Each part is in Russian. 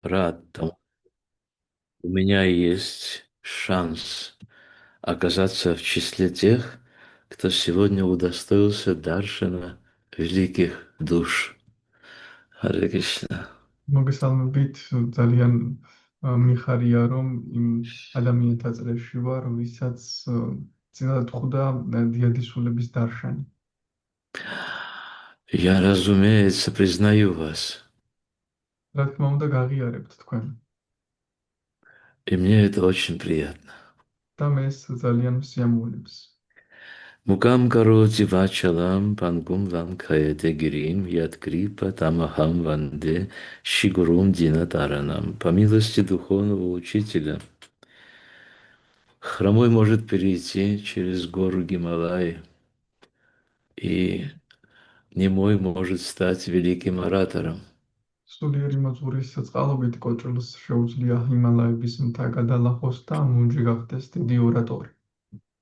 рад тому. У меня есть шанс оказаться в числе тех, кто сегодня удостоился даршина великих душ. Харе Кришна. მოგესალმებით, ძალიან მიხარია, რომ იმ ადამიანთა წრეში ვარ, ვისაც წილად ხვდა დიადისულების დარშანი. Я, разумеется, признаю вас, რა თქმა უნდა, გაღიარებთ თქვენ и мне это очень приятно. და მე ეს ძალიან მსიამოვნებს. Мукам кароти вачалам пангум ванкаете гирим яткрипа тамахам ванде шигурум дина таранам. По милости духовного учителя, хромой может перейти через гору Гималаи, и немой может стать великим оратором. სულიერი მოძღვრის წყალობით კოჭლს შეუძლია ჰიმალაების მთა გადალახოს და მუნჯი გახდეს დიდი ორატორი.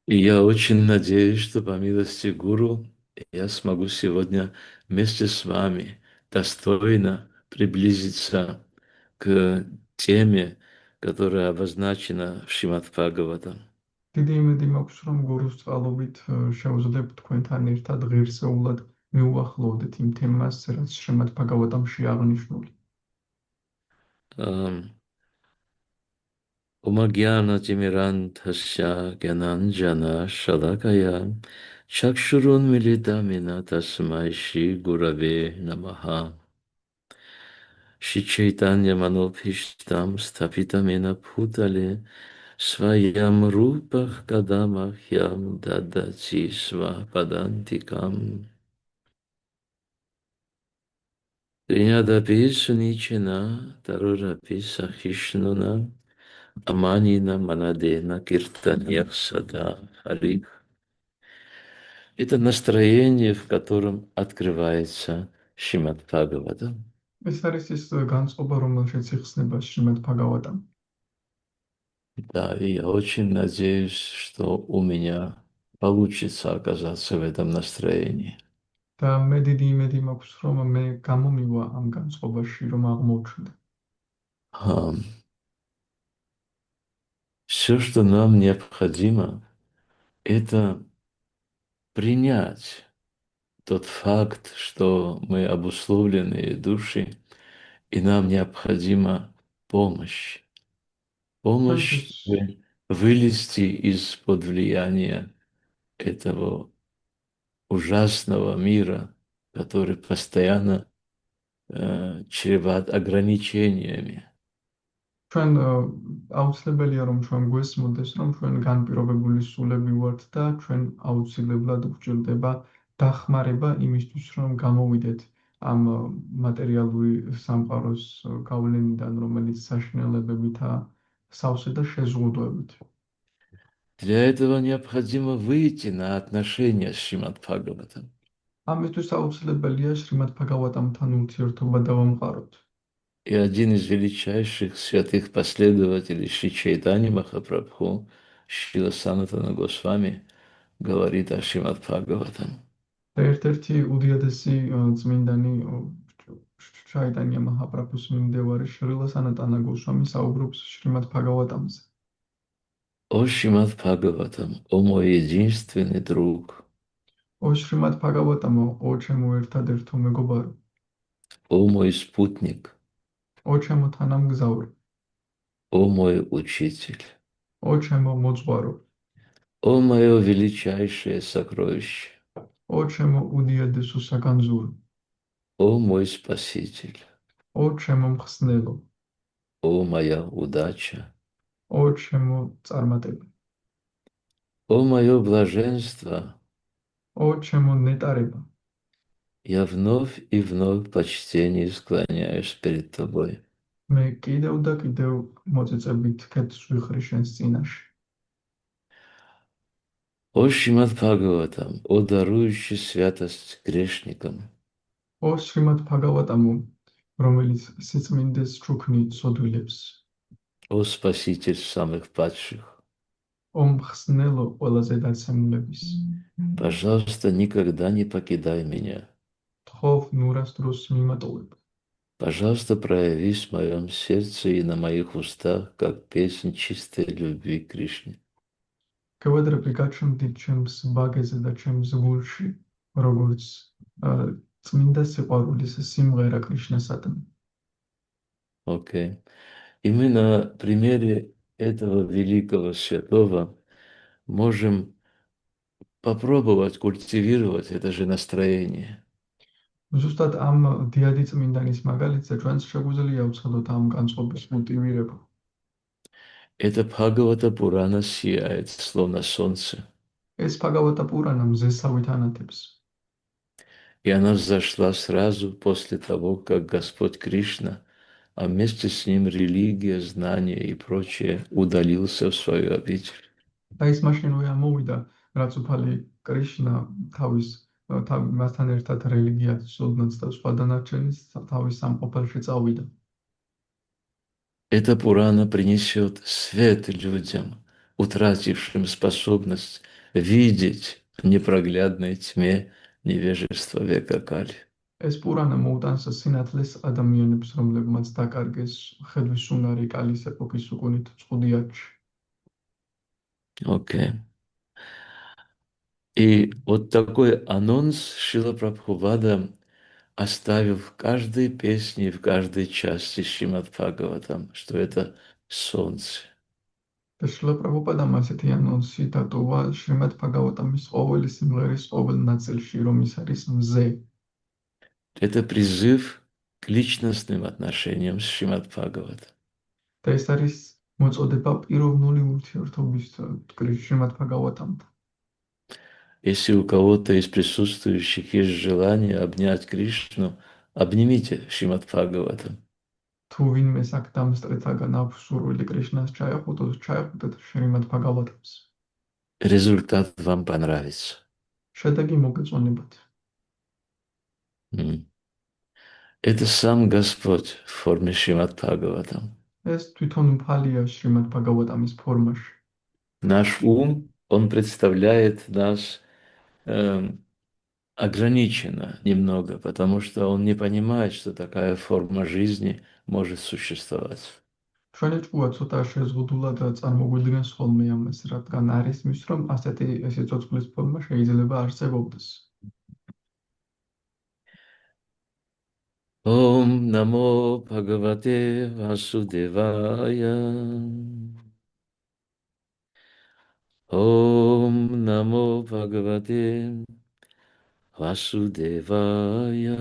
И я очень надеюсь, что по милости Гуру я смогу сегодня вместе с вами достойно приблизиться к теме, которая обозначена в Шримад Бхагаватам. დიდი იმედი მაქვს, რომ გურუს წყალობით შევძლებთ თქვენთან ერთად ღირსეულად მიუახლოვდეთ იმ თემას, რაც შრემად ბჰაგავატამში აღნიშნული. Омагьяна Тимирантхасya Гянанджана Шалакая Чакшурун Милитамина Тасмай Шри Гураве Намаха Шри Чайтанья Манобхиштам Стапитамена Пхутале Сваям Рупах Кадамахьям Дадати Свападантикам Тринядапи Суничена Тарурапи Сахишнуна Аманина Манадена Киртаньях Сада Харих. Это настроение, в котором открывается Шримад Бхагаватам. ეს არის ის განწყობა, რომელშიც იხსნება შრიმად ბჰაგავატამ. Да, и я очень надеюсь, что у меня получится оказаться в этом настроении. და მე დიდი იმედი მაქვს, რომ მე გამომივა ამ განწყობაში, რომ აღმოჩნდა. Все, что нам необходимо, это принять тот факт, что мы обусловленные души, и нам необходима помощь. Помощь, ჩვენთვის чтобы вылезти из-под влияния этого ужасного мира, который постоянно чреват ограничениями. ჩვენ აუცილებელია რომ ჩვენ გვესმოდეს, რომ ჩვენ განპირობებული სულები ვართ და ჩვენ აუცილებლად გვჭირდება დახმარება იმისთვის, რომ გამოვიდეთ ამ მატერიალური სამყაროს გავლენიდან, რომელიც საშინელებებითაა სავსე და შეზღუდვებით. Для этого необходимо выйти на отношения с Шримад Бхагаватом. ამისთვის აუცილებელია შრიმად ბჰაგავატამთან ურთიერთობა დავამყაროთ. И один из величайших святых последователей Шри Чайтани Махапрабху, Шрила Санатана Госвами, говорит о Шримад Бхагаватам. და ერთ-ერთი უდიადესი წმინდანი ჩაიტანია მაჰაპრაბჰუს მიმდევარი შრილა სანატანა გოსვამი საუბრობს შრიმად ბჰაგავატამზე. О Шримад Бхагаватам, о мой единственный друг, ო შრიმად ბჰაგავატამო, ო ჩემო ერთადერთო მეგობარო, о мой спутник, ო ჩემო თანამგზავრი, о мой учитель, ო ჩემო მოძღვარო, о мое величайшее сокровище, ო ჩემო უდიადესო საგანძურო, о мой спаситель, ო ჩემო მხსნელო, о моя удача, ო ჩემო წარმატება, о мое блаженство, ო ჩემო ნეტარება. я вновь и вновь в почтении склоняюсь перед тобой. მე კიდევ და კიდევ მოწიწებით ქეთს ვიხრი შენს წინაშე. О Шримад Бхагаватам, о дарующий святость грешникам, ო შრიმად ბჰაგავატამო, რომელიც სიწმინდეს ჩუქნი ცოდვილებს, о спаситель самых падших, ო მხსნელო ყველაზე დაცემულების, пожалуйста, никогда не покидай меня. თხოვ ნურას დროს მიმატოვებ. Пожалуйста, проявись в моем сердце и на моих устах, как песнь чистой любви к Кришне. გევადრები გაჩნდით ჩემს ბაგეზე და ჩემს გულში, როგორც წმინდა სიყვარულის სიმღერა კრიშნასადმი. Окей. И мы на примере этого великого святого можем попробовать культивировать это же настроение. ზუსტად ამ დიადი წმინდანის მაგალითზე ჩვენს შეგვიძლია ვცხადოთ ამ განწყობის კულტივირება. Это Бхагавата Пурана сияет, словно солнце. ეს ფაგავატა პურანა მზესავით ანათებს. И она взошла сразу после того, как Господь Кришна, а вместе с ним религия, знания и прочее, удалился в свою обитель. და ის მაშინვე ამოვიდა, რაც უფალი კრიშნა მასთან ერთად რელიგიას, სულნაც და სხვა დანარჩენის თავის სამყოფელში წავიდა. Эта Пурана принесет свет людям, утратившим способность видеть в непроглядной тьме невежества века Кали. ეს პურანა მოუტანს სინათლეს ადამიანებს, რომლებმაც დაკარგეს ხედვის უნარი კალის ეპოქის უკუნით წყუდიათში. Окей. И вот такой анонс Шрила Прабхупада оставил в каждой песне, в каждой части Шримад Бхагаватам, что это солнце. და შრილა პრაბჰუპადამ ასეთი ანონსი დატოვა შრიმად ბჰაგავატამის ყოველი სიმღერის ყოველ ნაწილში, რომ ის არის მზე. Это призыв к личностным отношениям с Шримад Бхагаватам. და ეს არის მოწოდება პიროვნული ურთიერთობის შრიმად ბჰაგავატამთან. Если у кого-то из присутствующих есть желание обнять Кришну, обнимите Шримад Бхагаватам. თუ ვინმეს აქ დამსწრეთაგან აქვს სურვილი კრიშნას ჩაეხუტოს, ჩაეხუტეთ შრიმად ბჰაგავატამს. Результат вам понравится. შედეგი მოგეწონებათ. Это сам Господь в форме Шримад Бхагаватам. ეს თვითონ უფალია შრიმად ბჰაგავატამის ფორმაში. Наш ум, он представляет нас ограниченно немного, потому что он не понимает, что такая форма жизни может существовать. ჩვენი ჭკუა ცოტა შეზღუდულად წარმოგვიდგენს ხოლმე ამას, რადგან არის მის, რომ ასეთი სიცოცხლის ფორმა შეიძლება არსებობდეს. Ом намо Бхагавате Васудевая. Ом намо Бхагавате Васудевая.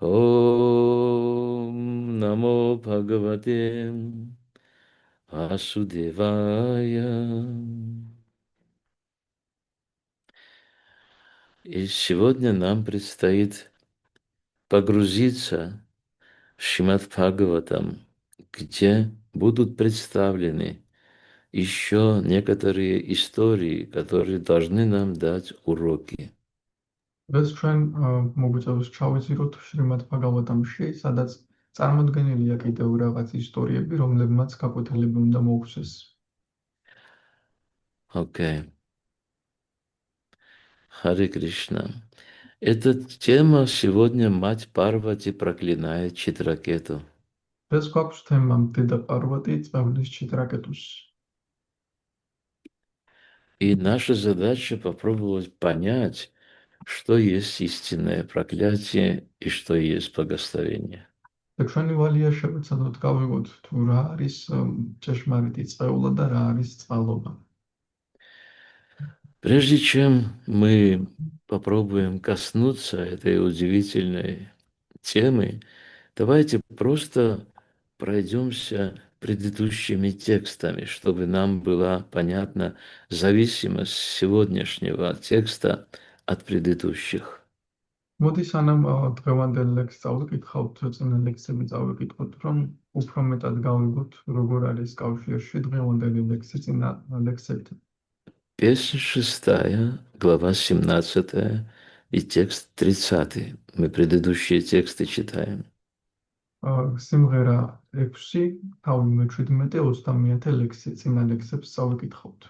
Ом намо Бхагавате Васудевая. И сегодня нам предстоит погрузиться в Шримад Бхагаватам, где будут представлены еще некоторые истории, которые должны нам дать уроки. დღეს ჩვენ მოგვიწევს ჩავიზიროთ შრიმად ბჰაგავატამში, სადაც წარმოდგენილია კიდევ რაღაც ისტორიები, რომლებმაც გაკვეთილები უნდა მოუხსეს. Окей. Харе Кришна. Эта тема сегодня мать Парвати проклинает Читракету. დღეს გვაქვს თემა დედა პარვატი წვევლის ჩიტრაკეტუს. И наша задача попробовать понять, что есть истинное проклятие и что есть благословение. და ჩვენი ვალია შევეცადოთ გავიგოთ თუ რა არის ჭეშმარიტი წვეულა და რა არის წყალობა. Прежде чем мы попробуем коснуться этой удивительной темы, давайте просто пройдемся предыдущими текстами, чтобы нам была понятна зависимость сегодняшнего текста от предыдущих. მოდი სანამ დღევანდელ ლექსს წავიკითხავთ, წინა ლექსები წავიკითხოთ, რომ უფრო მეტად გავიგოთ, როგორ არის კავშირში დღევანდელი ლექსი წინა ლექსებთან. Песня 6, глава 17 и текст 30. Мы предыдущие тексты читаем. სიმღერა 6, თავი მე-17, 30 ლექსი წინა ლექსებს წავიკითხავთ.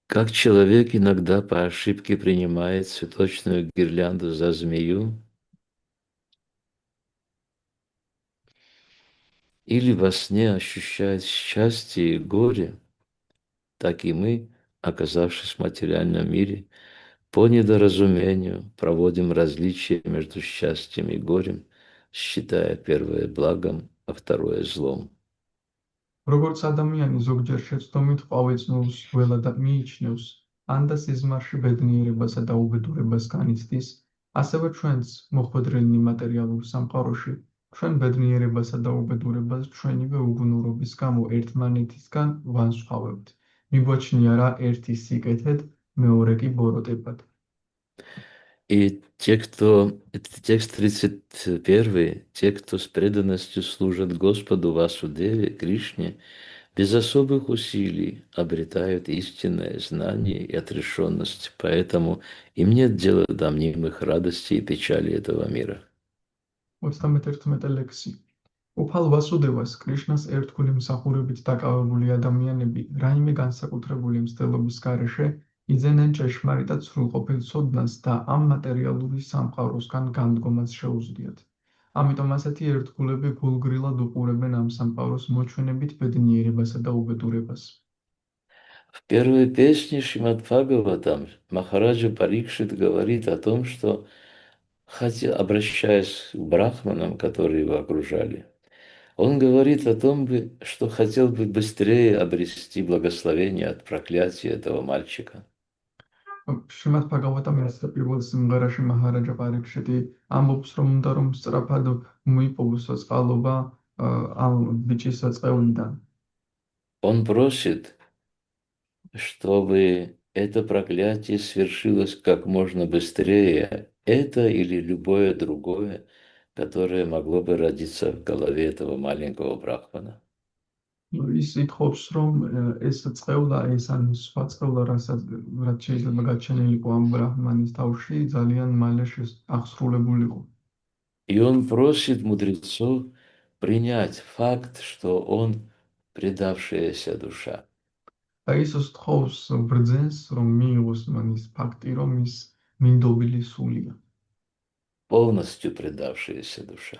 Как человек иногда по ошибке принимает цветочную гирлянду за змею, или во сне ощущает счастье и горе, так и мы, оказавшись в материальном мире, по недоразумению проводим различия между счастьем и горем, считая первое благом, а второе злом. როგორც ადამიანი ზოგჯერ შეცდომით ყვავეწნულს ველად მიიჩნევს, ან და სიზმარში ბედნიერებასა და უბედურებას განიცდის, ასევე ჩვენც მოხვედრილნი მატერიალურ სამყაროში, ჩვენ ბედნიერებასა და უბედურებას ჩვენივე უგუნურობის გამო ერთმანეთისგან ვანსხვავებთ. მიგვაჩნია რა ერთი სიკეთედ, მეორე კი ბოროტებად. И те, кто, это текст 31, те, кто с преданностью служат Господу Васудеве, Кришне, без особых усилий обретают истинное знание и отрешенность, поэтому им нет дела до мнимых радостей и печали этого мира. 31 ლექსი. უფალ ვასუდევას, კრიშნას ერთგული მსახურებით დაკავებული ადამიანები, რაიმე განსაკუთრებული მცდელობის გარეშე, იძენენ ჭეშმარიტად სრულყოფილ ცოდნას და ამ მატერიალური სამყაროსგან განდგომას შეუძლიათ. ამიტომ ასეთი ერთგულები გულგრილად უყურებენ ამ სამყაროს მოჩვენებით ბედნიერებასა და უბედურებას. В первой песне Шримад Бхагаватам Махараджа Парикшит говорит о том, что, хотя, обращаясь к брахманам, которые его окружали, он говорит о том, что хотел бы быстрее обрести благословение от проклятия этого мальчика. შრიმად ბჰაგავატამ ეს პირველ სიმღერაში მაჰარაჯა პარიქშეთი ამბობს, რომ უნდა რომ სწრაფად მოიპოვოს წყალობა ამ ბიჭის წყევლიდან. Он просит, чтобы это проклятие свершилось как можно быстрее, это или любое другое, которое могло бы родиться в голове этого маленького брахмана. ის ითხოვს, რომ ეს წყევლა, ეს ან სხვა წყევლა, რაც შეიძლება გაჩენილიყო ამ ბრაჰმანის თავში, ძალიან მალე აღსრულებულიყო. И он просит мудрецов принять факт, что он предавшаяся душа, და ის თხოვს ბრძენს, რომ მიიღოს მან ის ფაქტი, რომ ის მინდობილი სულია. полностью предавшаяся душа.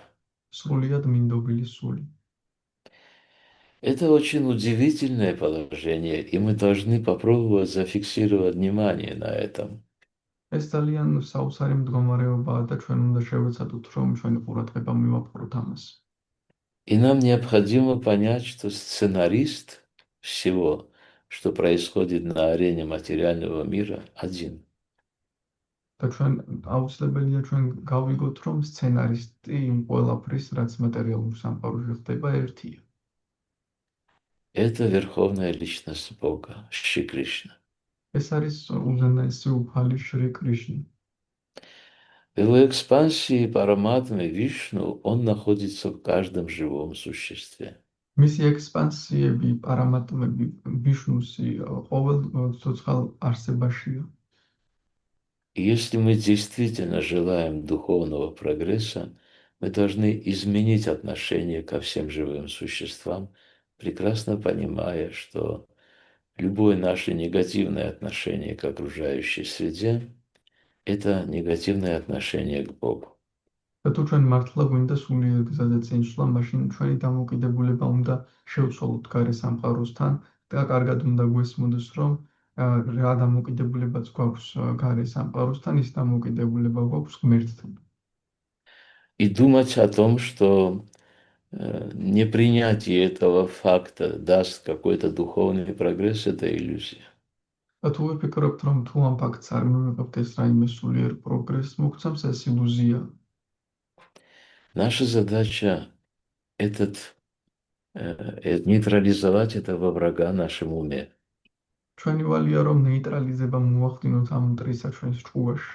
სრულიად მინდობილი სული. Это очень удивительное положение, и мы должны попробовать зафиксировать внимание на этом. ეს ძალიან საოცარი მდგომარეობაა და ჩვენ უნდა შევეცადოთ, რომ ჩვენი ყურადღება მივაპყროთ ამას. И нам необходимо понять, что сценарист всего, что происходит на арене материального мира, один. და ჩვენ აუცილებელია ჩვენ გავიგოთ, რომ სცენარისტი იმ ყველაფრის, რაც მატერიალურ სამყაროში ხდება, ერთია. Это верховная личность Бога, Шри Кришна. ეს არის უზენაესი უფალი შრი კრიშნა. В его экспансии Параматмы Вишну он находится в каждом живом существе. მისი ექსპანსიები, პარამატმები, ვიშნუსი ყოველ ცოცხალ არსებაშია. И если мы действительно желаем духовного прогресса, мы должны изменить отношение ко всем живым существам, прекрасно понимая, что любое наше негативное отношение к окружающей среде– это негативное отношение к Богу. და თუ ჩვენ მართლა გვინდა სულიერ გზაზე წინსვლა, მაშინ ჩვენი დამოკიდებულება უნდა შევცვალოთ გარე სამყაროსთან და კარგად უნდა გვესმოდეს, რომ რა დამოკიდებულებაც გვაქვს გარე სამყაროსთან, ის დამოკიდებულება გვაქვს ღმერთთან. И думать о том, что непринятие этого факта даст какой-то духовный прогресс– это иллюзия. და თუ ვიფიქრობთ, რომ თუ ამ ფაქტს არ მივიღებთ, ეს რაიმე სულიერ პროგრესს მოგცემს, ეს ილუზია. Наша задача нейтрализовать этого врага нашем уме. ჩვენი ვალია, რომ ნეიტრალიზება მოახდინოთ ამ მტრისა ჩვენს ჭკუაში.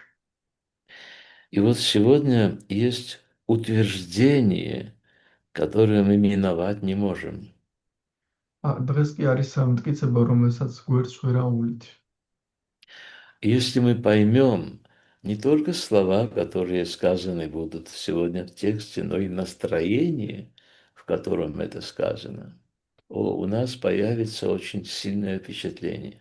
И вот сегодня есть утверждение, которое мы миновать не можем. დღეს კი არის მტკიცება, რომელსაც გვერდს ვერ აუვლით. Если мы поймем не только слова, которые сказаны будут сегодня в тексте, но и настроение, в котором это сказано, у нас появится очень сильное впечатление.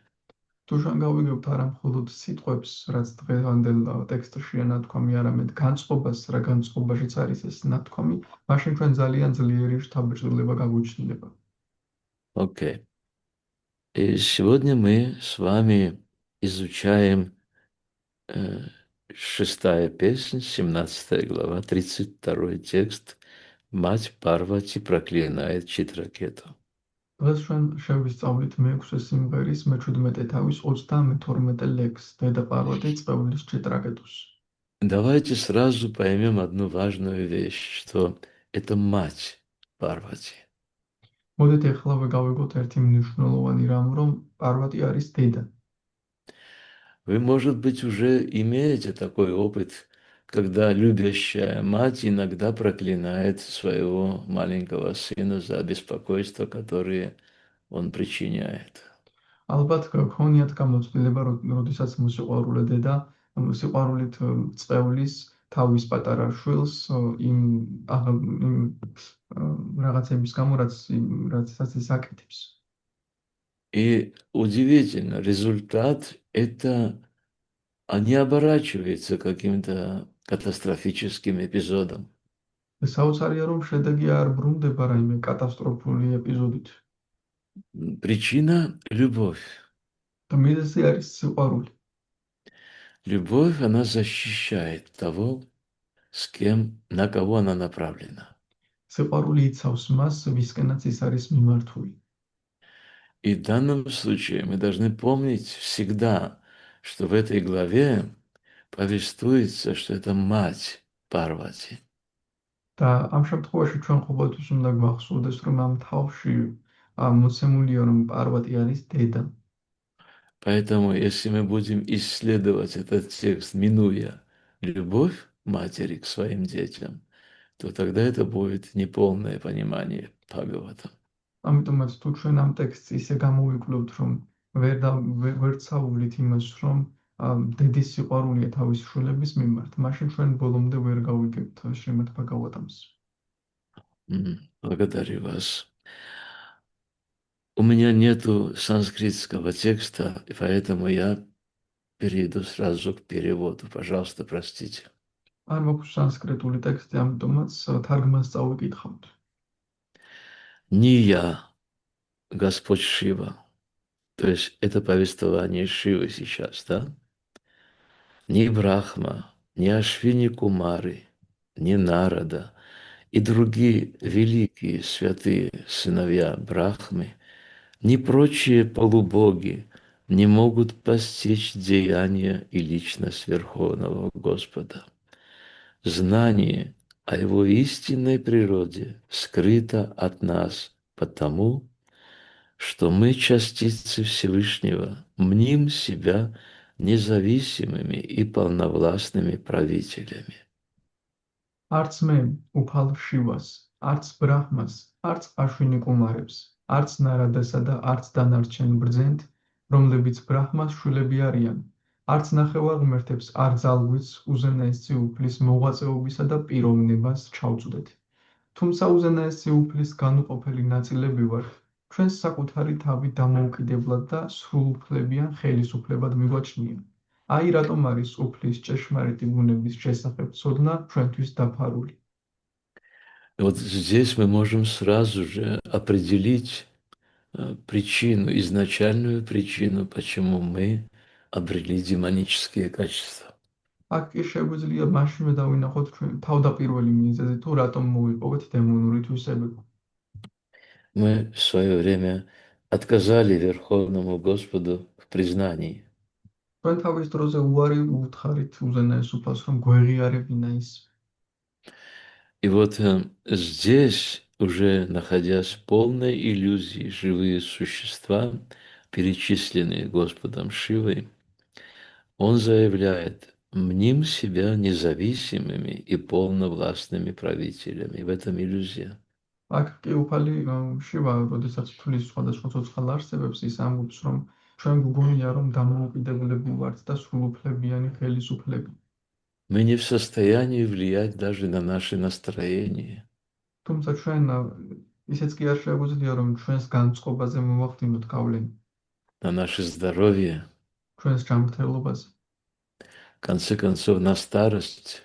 თუ შენ გავიგებთ არა მხოლოდ სიტყვებს, რაც დღევანდელ ტექსტშია ნათქვამი, арამედ განწყობას, რა განწყობაშიც არის ეს ნათქვამი, მაშინ ჩვენ ძალიან ძლიერი შთაბეჭდილება გაგვიჩნდება. Окей. И сегодня мы с вами изучаем э, шестая песнь, 17 глава, 32 текст. Мать Парвати проклинает Читракету. დღეს ჩვენ შევისწავლით მეექვსე სიმღერის მე-17 თავის 32 ლექსს, დედა პარვატი წყევლის ჭიტრაკეტუს. Давайте сразу поймем одну важную вещь, что это мать Парвати. მოდით ეხლავე გავიგოთ ერთი მნიშვნელოვანი რამ, რომ პარვატი არის დედა. Вы, может быть, уже имеете такой опыт, когда любящая мать иногда проклинает своего маленького сына за беспокойство, которое он причиняет. ალბათ გქონიათ გამოცდილება, როდესაც მოსიყვარულე დედა სიყვარულით წევლის თავის патара შვილს იმ რაღაცების გამო, რაცაც ის აკეთებს. И удивительно, результат это не оборачивается каким-то катастрофическим эпизодом. საოცარია, რომ შედეგი არ ბრუნდება რაიმე კატასტროფული ეპიზოდით. Причина – любовь. და მიზეზი არის სიყვარული. Любовь, она защищает того, с кем, на кого она направлена. სიყვარული იცავს მას, ვისკენაც ის არის მიმართული. И в данном случае мы должны помнить всегда, что в этой главе повествуется, что это мать Парвати. და ამ შემთხვევაში ჩვენ ყოველთვის უნდა გვახსოვდეს, რომ ამ თავში მოცემულია, რომ პარვატი არის დედა. Поэтому, если мы будем исследовать этот текст, минуя любовь матери к своим детям, то тогда это будет неполное понимание Бхагавата. ამიტომაც თუ ჩვენ ამ ტექსტს ისე გამოვიკლობთ, რომ ვერ ცავლით იმას, რომ დედის სიყვარულია თავის შვილების მიმართ, მაშინ ჩვენ ბოლომდე ვერ გავიგებთ შრიმად ბჰაგავატამს. Благодарю вас. У меня нету санскритского текста, и поэтому я перейду сразу к переводу. Пожалуйста, простите. არ მაქვს სანსკრიტული ტექსტი, ამიტომაც თარგმანს წავიკითხავთ. Не я, Господь Шива. То есть это повествование Шивы сейчас, да? Ни Брахма, ни Ашвини Кумары, ни Нарада и другие великие святые сыновья Брахмы, ни прочие полубоги не могут постичь деяния и личность Верховного Господа. Знание о Его истинной природе скрыто от нас потому, что мы, частицы Всевышнего, мним себя независимыми и полновластными правителями. არც მე უფალ შივას, არც ბრაჰმას, არც აშვინი კუმარებს, არც ნარადასა და არც დანარჩენ ბრძენთ, რომლებიც ბრაჰმას შვილები არიან, არც ნახევარ ღმერთებს არ ძალგვიც უზენაესი უფლის მოღვაწეობისა და პიროვნებას ჩავწვდეთ. თუმცა უზენაესი უფლის განუყოფელი ნაწილები ვართ, ჩვენს საკუთარი თავი დამოუკიდებლად და სრულუფლებიან ხელისუფლებად მიგვაჩნია. აი რატომ არის უფლის ჭეშმარიტი ბუნების შესახებ ცოდნა ჩვენთვის დაფარული. Вот здесь мы можем сразу же определить причину, изначальную причину, почему мы обрели демонические качества. აქ კი შეგვიძლია მაშინვე დავინახოთ ჩვენ თავდაპირველი მიზეზი თუ რატომ მოვიპოვეთ დემონური თვისებები. Мы в свое время отказали Верховному Господу в признании. ჩვენ თავის დროზე უარი უთხრით უზენაეს უფალს, რომ გვეღიარებინა ის. И вот здесь, уже находясь в полной иллюзии, живые существа, перечисленные Господом Шивой, он заявляет, мним себя независимыми и полновластными правителями. В этом иллюзия. აქ კი უფალი შივა, როდესაც თulis სხვადასხვა ცოცხალ არსებებს, ის ამბობს, რომ ჩვენ გვგონია, რომ დამოუკიდებლები ვართ და სრულუფლებიანი ხელისუფლები. Мы не в состоянии влиять даже на наше настроение. თუმცა ჩვენ ისეც კი არ შეგვიძლია, რომ ჩვენს განწყობაზე მოვახდინოთ გავლენა. На наше здоровье, ჩვენს ჯანმრთელობაზე. В конце концов, на старость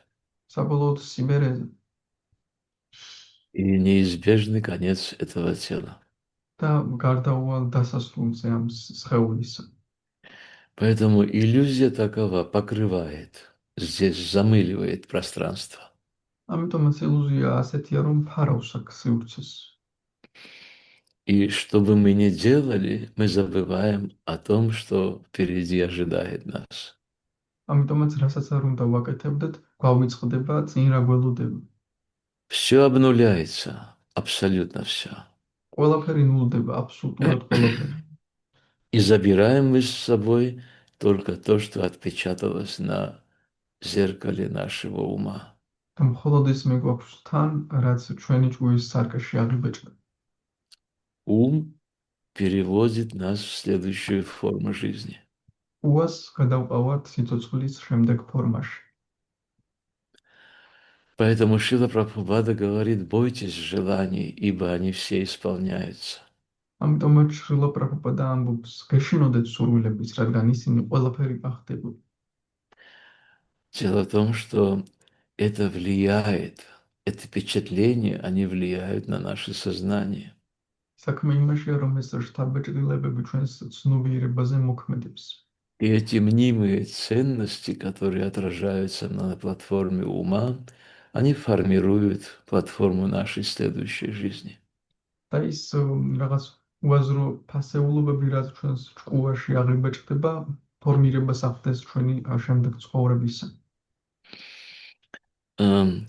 საბოლოოდ სიბერეზე и неизбежный конец этого тела. და გარდაუვალ დასასრულზე ამ სხეულისა. Поэтому иллюзия такова покрывает, здесь замыливает пространство. ამიტომაც ილუზია ასეთია, რომ ფარავს აქ სივრცეს. И что бы мы ни делали, мы забываем о том, что впереди ожидает нас. ამიტომაც რასაც არ უნდა ვაკეთებდეთ, გვავიწყდება წინ რა გველოდება. Все обнуляется, абсолютно все. ყველაფერი ნულდება, აბსოლუტურად ყველაფერი. И забираем мы с собой только то, что отпечаталось на зеркале нашего ума. და მხოლოდ ის მეგვაქვს თან, რაც ჩვენი ჭუის სარკეში აღიბეჭდა. Ум переводит нас в следующую форму жизни. უას გადავყავართ სიცოცხლის შემდეგ ფორმაში. Поэтому Шрила Прабхупада говорит: бойтесь желаний, ибо они все исполняются. ამიტომაც შრილა პრაბჰუპადა ამბობს, გეშინოდეთ სურვილების, რადგან ისინი ყველაფერი გახდებოდა. Дело в том, что это влияет, это впечатление, они влияют на наше сознание. საქმე იმაშია, რომ ეს შთაბეჭდილებები ჩვენს ცნობიერებაზე მოქმედებს. И эти мнимые ценности, которые отражаются на платформе ума, они формируют платформу нашей следующей жизни. და ის რაღაც უაზრო ფასეულობები, რაც ჩვენს ჭკუაში აღიბეჭდება, ფორმირებას ახდენს ჩვენი შემდეგ ცხოვრებისა.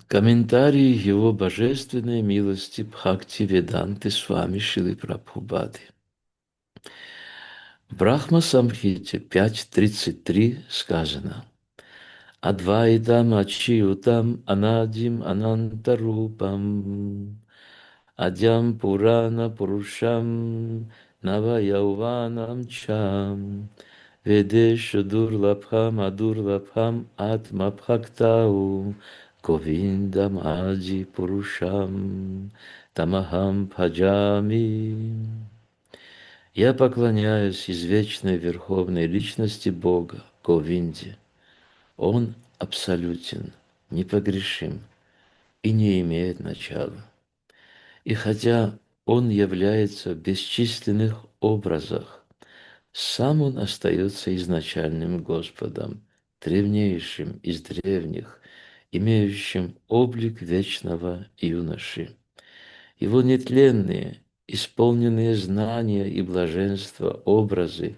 Комментарий его божественной милости Бхакти Веданты Свами Шилы Прабхупады. В Брахма Самхите 5.33 сказано: Адвайтам Ачиутам Анадим Анантарупам Адям Пурана Пурушам Наваяуванам Чам Ведешу Дурлабхам Адурлабхам Атмабхактау Говиндам Ади Пурушам Тамахам Бхаджами. Я поклоняюсь извечной верховной личности Бога, Говинде. Он абсолютен, непогрешим и не имеет начала. И хотя Он является в бесчисленных образах, сам Он остается изначальным Господом, древнейшим из древних, имеющим облик вечного юноши. Его нетленные, исполненные знания и блаженства образы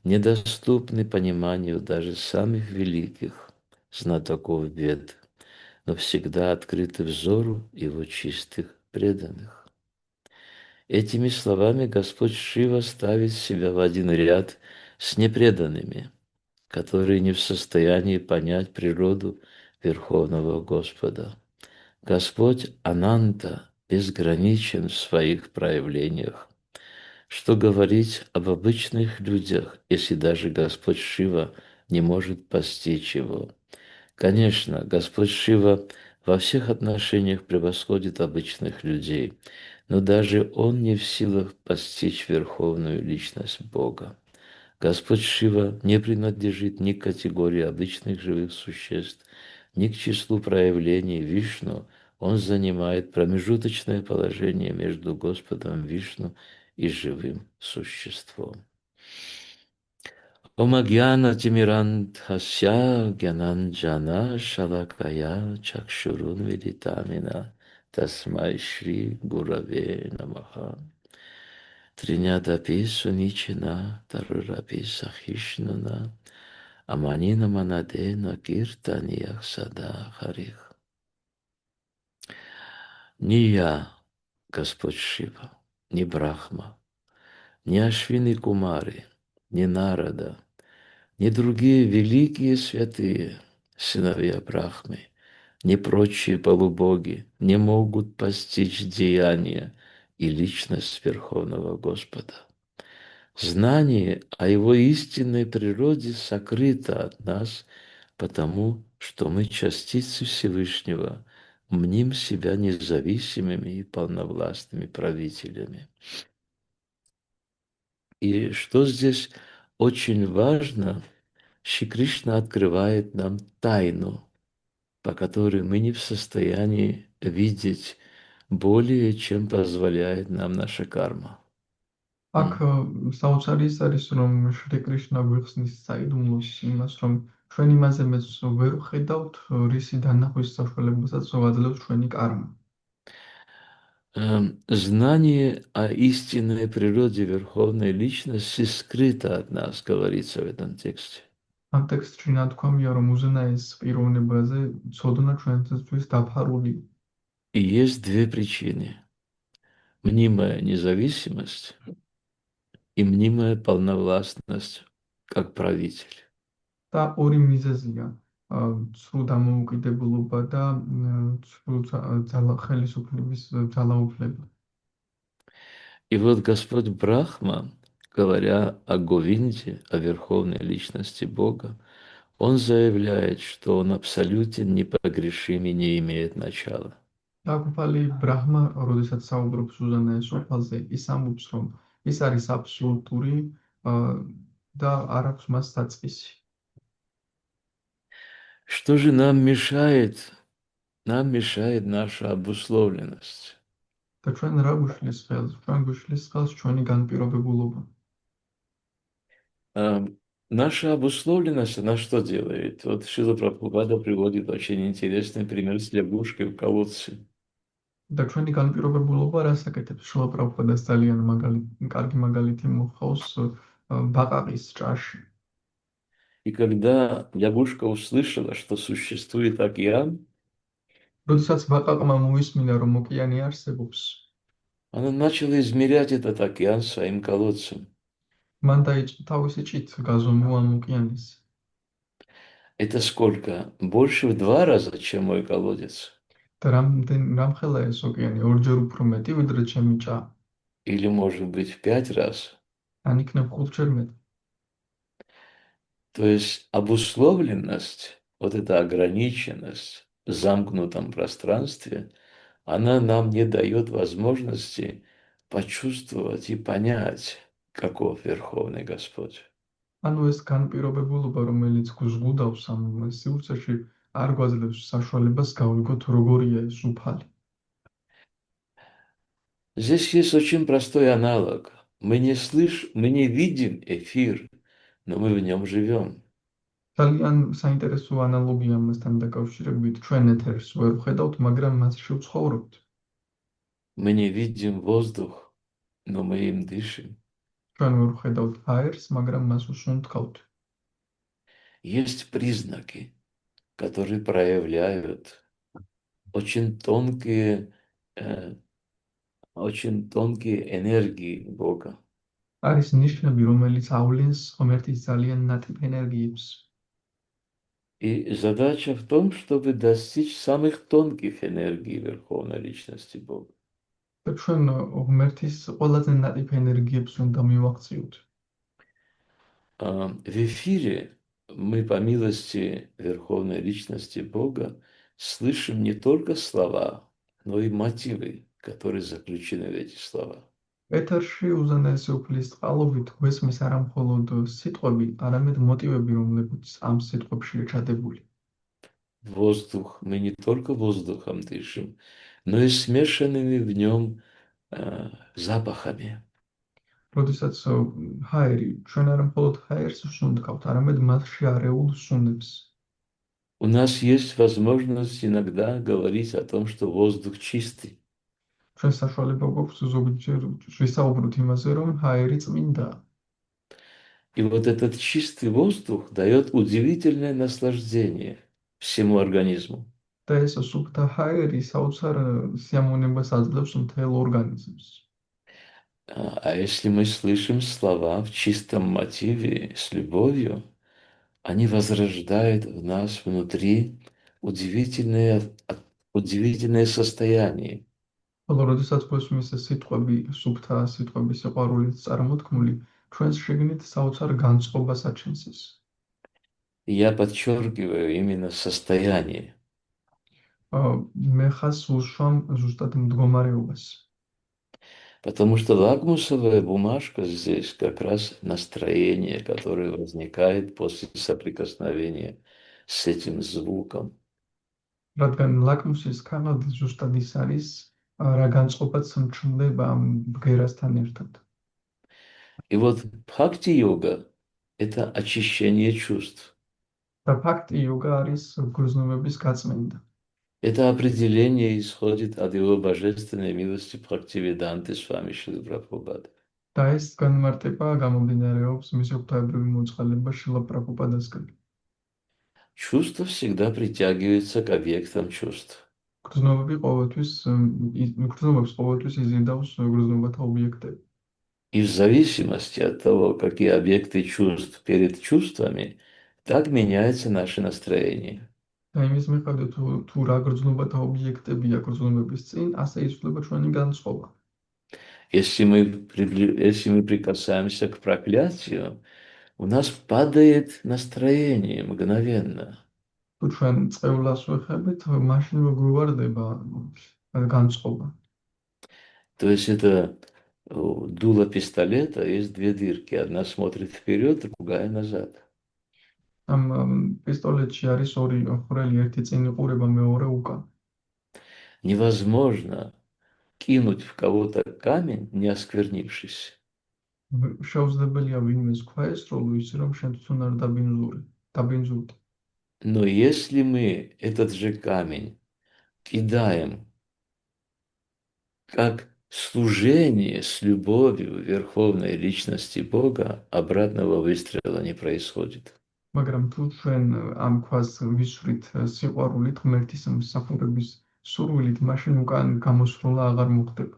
недоступны пониманию даже самых великих знатоков вед, но всегда открыты взору его чистых преданных. Этими словами Господь Шива ставит себя в один ряд с непреданными, которые не в состоянии понять природу Верховного Господа. Господь Ананта безграничен в своих проявлениях. Что говорить об обычных людях, если даже Господь Шива не может постичь его? Конечно, Господь Шива во всех отношениях превосходит обычных людей, но даже Он не в силах постичь верховную личность Бога. Господь Шива не принадлежит ни к категории обычных живых существ, ни к числу проявлений Вишну. Он занимает промежуточное положение между Господом Вишну и живым существом. Ом агьяна тимирандхасья гьянанджана шалакая чакшурун видитамина тасмай шри гураве намаха. Тринядапи суничина тарурапи сахишнуна аманина манадена киртаниях сада харих. Ни я, Господь Шива, ни Брахма, ни Ашвини Кумари, ни Нарада, ни другие великие святые, сыновья Брахмы, ни прочие полубоги не могут постичь деяния и личность Верховного Господа. Знание о Его истинной природе сокрыто от нас, потому что мы частицы Всевышнего, мним себя независимыми и полновластными правителями. И что здесь очень важно, Шри Кришна открывает нам тайну, по которой мы не в состоянии видеть более, чем позволяет нам наша карма. აქ საოცარი ის არის, რომ შრი კრიშნა გვიხსნის საიდუმლოს იმას, რომ ჩვენ იმაზე მეც ვერ ვხედავთ, რისი დანახვის საშუალებასაც ვაძლევს ჩვენი კარმა. Знание о истинной природе Верховной Личности скрыто от нас, говорится в этом тексте. ამ ტექსტში ნათქვამია, რომ უზენაეს პიროვნებაზე ცოდნა ჩვენთვის დაფარულია. И есть две причины. Мнимая независимость и mнимая полновластность как правитель. და ორი მიზეზია: ცრუ დამოუკიდებლობა და ცრუ ხელისუფლების ძალაუფლება. И вот Господь Брахма, говоря о Говинде, о Верховной Личности Бога, Он заявляет, что Он абсолютен, непогрешим и не имеет начала. დაკუფალი ბრაჰმა, როდესაც საუბრობს უზენაეს სოფალზე, ის ამბობს, რომ ის არის აბსოლუტური და არ აქვს მას საწყისი. Что же нам мешает? Нам мешает наша обусловленность. და ჩვენ რა გვიშლის ხელს? ჩვენ გვიშლის ხელს ჩვენი განპირობებულობა. Наша обусловленность, она что делает? Вот Шрила Прабхупада приводит очень интересный пример с лягушкой в колодце. და ჩვენი განპირობებულობა რას აკეთებს? შუა პრაბჰუპადას ძალიან კარგი მაგალითი მოჰყავს ბაყაყის ჭაში. И когда лягушка услышала, что существует океан, როდესაც ბაყაყმა მოისმინა, რომ ოკეანე არსებობს, она начала измерять этот океан своим колодцем. მან დაიწყო თავისი ჭით გაზომვა ამ ოკეანის. Это сколько? Больше в 2 раза, чем мой колодец? და რამხელა ეს ოკეანე? ორჯერ უფრო მეტი, ვიდრე ჩემი ჭა. Или, может быть, в 5 раз? ან იქნებ 5-ჯერ მეტი. То есть обусловленность, вот эта ограниченность в замкнутом пространстве, она нам не дает возможности почувствовать и понять, каков Верховный Господь. ანუ ეს განპირობებულობა, რომელიც გვზღუდავს ამ სივრცეში, არ გვაძლევს საშუალებას გავიგოთ, როგორია ეს უფალი. Здесь есть очень простой аналог. Мы не видим эфир, но мы в нем живем. ძალიან საინტერესო ანალოგია მასთან დაკავშირებით. ჩვენ ეთერს ვერ ვხედავთ, მაგრამ მასში ვცხოვრობთ. Мы не видим воздух, но мы им дышим. ჩვენ ვერ ვხედავთ აერს, მაგრამ მას უსუნთქავთ. Есть признаки, которые проявляют очень тонкие энергии Бога. არის ნიშნები, რომელიც ავლენს ღმერთის ძალიან ნატიფ ენერგიებს. И задача в том, чтобы достичь самых тонких энергий Верховной Личности Бога. და ჩვენ ღმერთის ყველაზე ნატიფ ენერგიებს უნდა მივაღწიოთ. В эфире мы, по милости Верховной Личности Бога, слышим не только слова, но и мотивы, которые заключены в эти слова. ეთერში უზენაესი უფლის წყალობით გვესმის არა მხოლოდ სიტყვები, არამედ მოტივები, რომლებიც ამ სიტყვებშია ჩადებული. Воздух, мы не только воздухом дышим, но и смешанными в нем запахами. როდესაც ჰაერი, ჩვენ არა მხოლოდ ჰაერს ვსუნთქავთ, არამედ მასში არეულ სუნებს. У нас есть возможность иногда говорить о том, что воздух чистый. ჩვენ საშუალება გვაქვს ზოგჯერ ვისაუბროთ იმაზე, რომ ჰაერი წმინდაა. И вот этот чистый воздух дает удивительное наслаждение всему организму. და ეს სუფთა ჰაერი საოცარ სიამოვნებას აძლევს მთელ ორგანიზმს. А если мы слышим слова в чистом мотиве, с любовью, они возрождают в нас внутри удивительное состояние. ხოლო როდესაც გვესმის სიტყვები, სუფთა სიტყვები სიყვარულით წარმოთქმული, ჩვენს შიგნით საოცარ განწყობას აჩენს ეს. И я подчеркиваю именно состояние. მე ხას უშвам ზუსტად მდგომარეობას. Потому что лакмусовая бумажка здесь как раз настроение, которое возникает после соприкосновения с этим звуком. რადგან ლაკმუსის ქაღალდი ზუსტად ის არის, რა განწყობაც მჩნდება ამ ბგერასთან ერთად. И вот бхакти-йога– это очищение чувств. და ფაქტი იოგა არის გრძნობების გაწმენდა. Это определение исходит от его божественной милости Бхактивиданты Свами Шрилы Прабхупады. და ეს განმარტება გამომდინარეობს მისი ღვთაებრივი მოწყალება შილა პრაბჰუპადასგან. Чувство всегда притягивается к объектам чувств. გრძნობებს ყოველთვის იზიდავს გრძნობათა ობიექტები. И в зависимости от того, какие объекты чувств перед чувствами, так меняется наше настроение. და იმის მიხედვით თუ რა გრძნობათა ობიექტებია გრძნობების წინ, ასე იცვლება ჩვენი განწყობა. Если мы прикасаемся к проклятию, у нас падает настроение мгновенно. თუ ჩვენ წევლას ვეხებით, მაშინ გვივარდება განწყობა. То есть это дуло пистолета, есть две дырки. Одна смотрит вперед, другая назад. ამ პისტოლეტში არის ორი ხვრელი, ერთი წინ იყურება, მეორე უკან. Невозможно кинуть в кого-то камень, не осквернившись. შეუძლებელია ვინმეს ქვაესროლო ისე, რომ შენ თვითონ არ დაბინძურდე. Но если мы этот же камень кидаем как служение с любовью Верховной Личности Бога, обратного выстрела не происходит. მაგრამ თუ ჩვენ ამ ქვას ვისვრით სიყვარულით, ღმერთის მსახურების სურვილით, მაშინ უკან გამოსროლა აღარ მოხდება.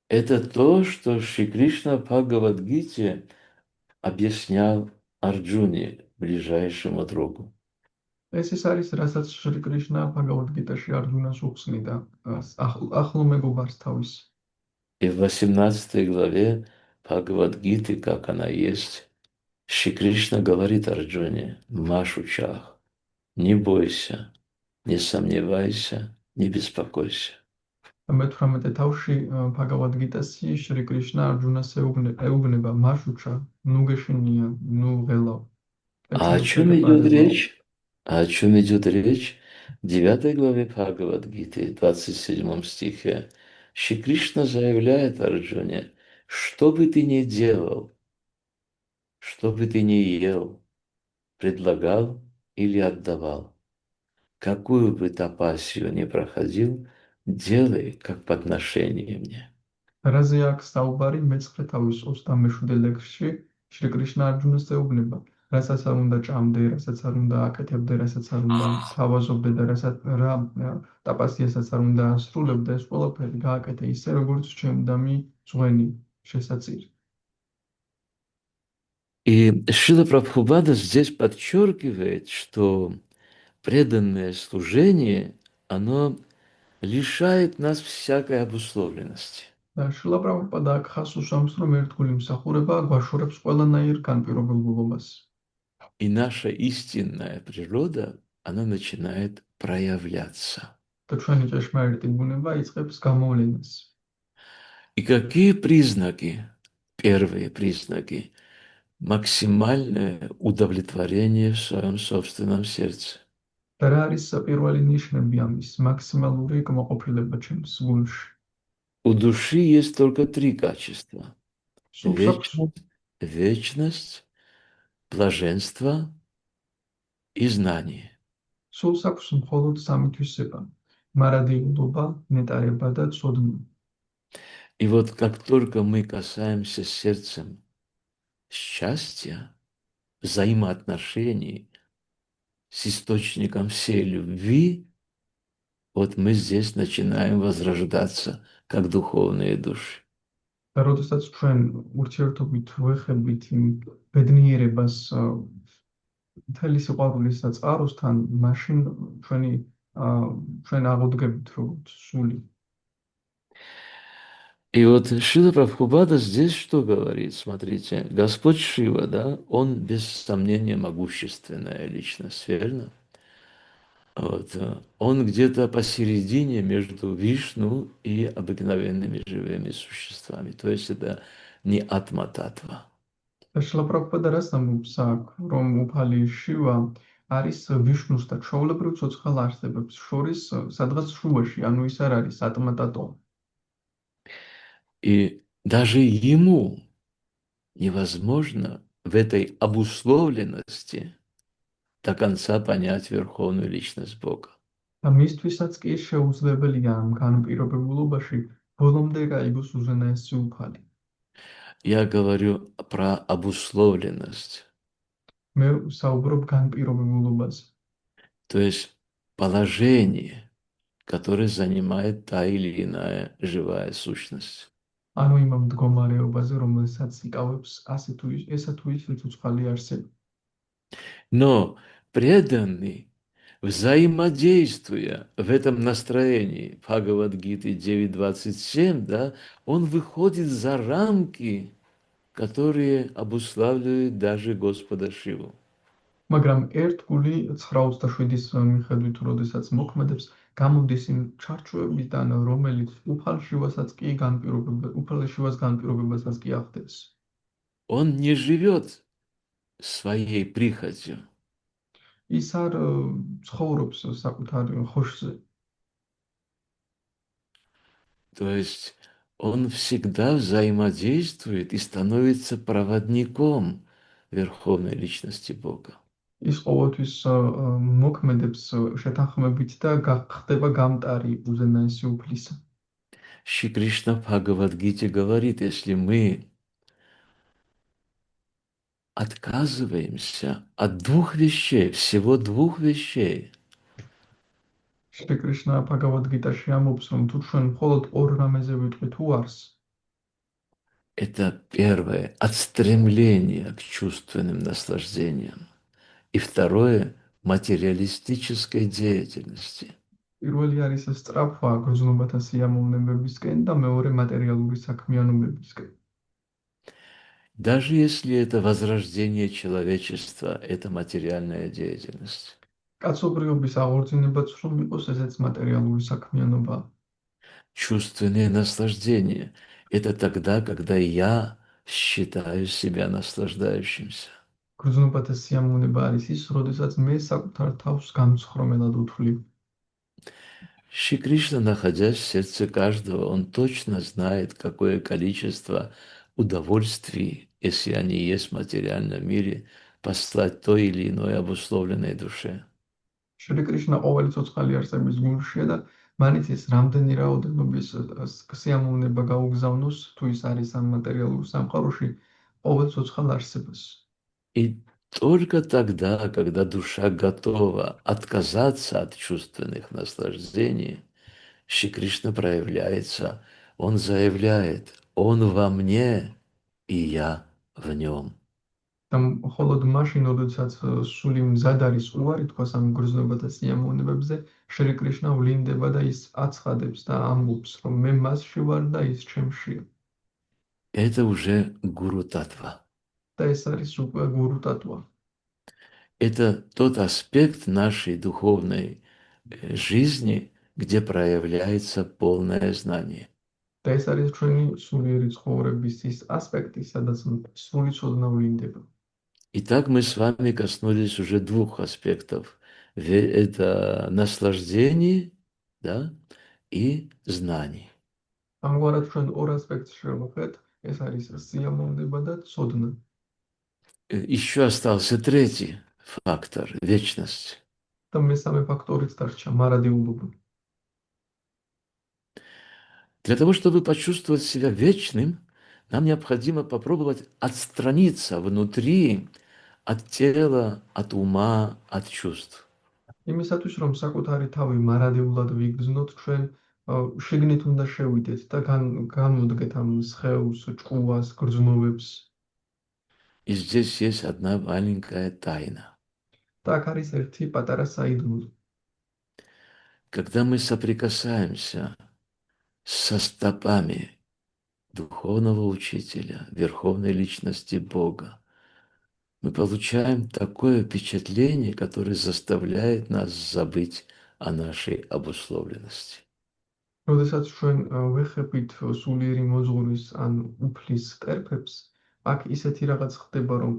Это то, что Шри Кришна в Бхагавад-гите объяснял Арджуне, ближайшему другу. ეს ის არის, რასაც შრი კრიშნა ბჰაგავად-გიტაში არჯუნას უხსნიდა, ახლო მეგობარს თავის. И в 18 главе Бхагавад-гиты, как она есть, Шри Кришна говорит Арджуне, Машучах, не бойся, не сомневайся, не беспокойся. მე-18 თავში ბჰაგავად-გიტაში შრი კრიშნა არჯუნას ეუბნება, მაშუჩა, ნუ გეშინია, ნუ ღელავ. А о чем идет речь? А о чем идет речь? В 9 главе Бхагавад-гиты, 27 стихе, Шри Кришна заявляет Арджуне, что бы ты ни делал, что бы ты ни ел, предлагал или отдавал, какую бы тапасию ни проходил, делай, как подношение мне. რაზე აქვს საუბარი მე-9 თავის 27 ლექსში შრი კრიშნა არჯუნას ეუბნება, რასაც არ უნდა ჭამდე, რასაც არ უნდა აკეთებდე, რასაც არ უნდა თავაზობდე და რა ტაპასიასაც არ უნდა ასრულებდე, ეს ყველაფერი გააკეთე ისე, როგორც ჩემდამი ძღვენი შესაწირი. И Шрила Прабхупада здесь подчеркивает, что преданное служение, оно лишает нас всякой обусловленности. შილა პრაბჰუპადა აქ ხას უსვამს, რომ ერთგული მსახურება გვაშორებს ყველანაირ განპირობებულობას. И наша истинная природа, она начинает проявляться. და ჩვენი ჭეშმარიტი ბუნება იწყებს გამოვლენას. И какие признаки? Первые признаки. Максимальное удовлетворение в своем собственном сердце. და რა არის პირველი ნიშნები ამის მაქსიმალური კმაყოფილება ჩემს გულში? У души есть только три качества. სულს აქვს Вечность, блаженство и знание. სულს აქვს მხოლოდ სამი თვისება: მარადიულობა, ნეტარება და ცოდნა. И вот как только мы касаемся сердцем счастья, взаимоотношений с источником всей любви, вот мы здесь начинаем возрождаться как духовные души. და როდესაც ჩვენ ურთიერთობით ვეხებით იმ ბედნიერებას მთელი სიყვარულის და წყაროსთან, მაშინ ჩვენ აღუდგებით როგორც სული. И вот Шрила Прабхупада здесь что говорит? Смотрите, Господь Шива, да, он без сомнения могущественная личность, верно? Вот. Он где-то посередине между Вишну и обыкновенными живыми существами. То есть это не атма-татва. და შლაპრაბჰადა რას ამბობს აქ, რომ უფალი შივა არის ვიშნუს და ჩვეულებრივ ცოცხალ არსებებს შორის სადღაც შუაში, ანუ ის არ არის ატმატატო. И даже ему невозможно в этой обусловленности до конца понять верховную личность Бога. და მისთვისაც კი შეუძლებელია ამ განპირობებულობაში ბოლომდე გაიგოს უზენაესი უფალი. Я говорю про обусловленность, მე საუბრობ განპირობებულობაზე. то есть положение, которое занимает та или иная живая сущность. ანუ იმ მდგომარეობაზე, რომელსაც იკავებს ესა თუ ის ცოცხალი არსება. Но преданный, взаимодействуя в этом настроении Бхагавад-гиты 9.27, да, он выходит за рамки, которые обуславливают даже Господа Шиву. მაგრამ ერთგული 9:27-ის მიხედვით, როდესაც მოქმედებს, გამოდის იმ ჩარჩოებიდან, რომელიც უფალ შივას განპირობებასაც კი ახდენს. Он не живет своей прихотью. ის არ ცხოვრობს საკუთარ ხოშზე. То есть он всегда взаимодействует и становится проводником Верховной Личности Бога. ის ყოველთვის მოქმედებს შეთანხმებით და ხდება გამტარი უზენაესი უფლისა. Шри Кришна в Бхагавад-гите говорит, если мы отказываемся от двух вещей, всего двух вещей, შრი კრიშნა ბჰაგავად-გიტაში ამბობს, რომ თუ ჩვენ მხოლოდ ორ რამეზე ვიტყვით უარს, это первое, от стремления к чувственным наслаждениям, и второе, материалистической деятельности. პირველი არის სწრაფვა გრძნობათა სიამოვნებებისკენ და მეორე მატერიალური საქმიანობებისკენ. Даже если это возрождение человечества, это материальная деятельность. კაცობრიობის აღორძინებაც რომ იყოს, ესეც მატერიალური საქმიანობაა. Чувственные наслаждения – это тогда, когда я считаю себя наслаждающимся. გრძნობათა სიამოვნება არის ის, როდესაც მე საკუთარ თავს გამცხრომელად უთვლი. Шри Кришна, находясь в сердце каждого, он точно знает, какое количество удовольствий, если они есть в материальном мире, послать той или иной обусловленной душе. შრი კრიშნა ყოველი ცოცხალი არსების გულშია და მან იცის რამდენი რაოდენობის სიამოვნება გაუგზავნოს, თუ ის არის ამ მატერიალურ სამყაროში ყოველ ცოცხალ არსებას. И только тогда, когда душа готова отказаться от чувственных наслаждений, Шри Кришна проявляется, он заявляет, он во мне, и я в нем. და მხოლოდ მაშინ, როდესაც სული მზად არის უარი თქვას ამ გრძნობათა სიამოვნებებზე, შრი კრიშნა ვლინდება და ის აცხადებს და ამბობს, რომ მე მასში ვარ და ის ჩემშია. Это уже гуру татва. და ეს არის უკვე გურუ ტატვა. Это тот аспект нашей духовной жизни, где проявляется полное знание. და ეს არის ჩვენი სულიერი ცხოვრების ის ასპექტი, სადაც სული ცოდნა ვლინდება. Итак, мы с вами коснулись уже двух аспектов. Это наслаждение, да, и знаний. ამგვარად ჩვენ ორ ასპექტს შევხვდეთ, ეს არის სიამოვნება და ცოდნა. Еще остался третий фактор – вечность. და მესამე ფაქტორიც დარჩა, მარადიულობა. Для того, чтобы почувствовать себя вечным, нам необходимо попробовать отстраниться внутри от тела, от ума, от чувств. იმისათვის, რომ საკუთარი თავი მარადიულად ვიგრძნოთ, ჩვენ შიგნით უნდა შევიდეთ და განვდგეთ ამ სხეულს, ჭკუას, გრძნობებს. И здесь есть одна маленькая тайна. და აქ არის ერთი პატარა საიდუმლო. Когда мы соприкасаемся со стопами духовного учителя, верховной личности Бога, мы получаем такое впечатление, которое заставляет нас забыть о нашей обусловленности. როდესაც ჩვენ ვეხებით სულიერი მოძღვრის ან უფლის კერპებს, აქ ისეთი რაღაც ხდება, რომ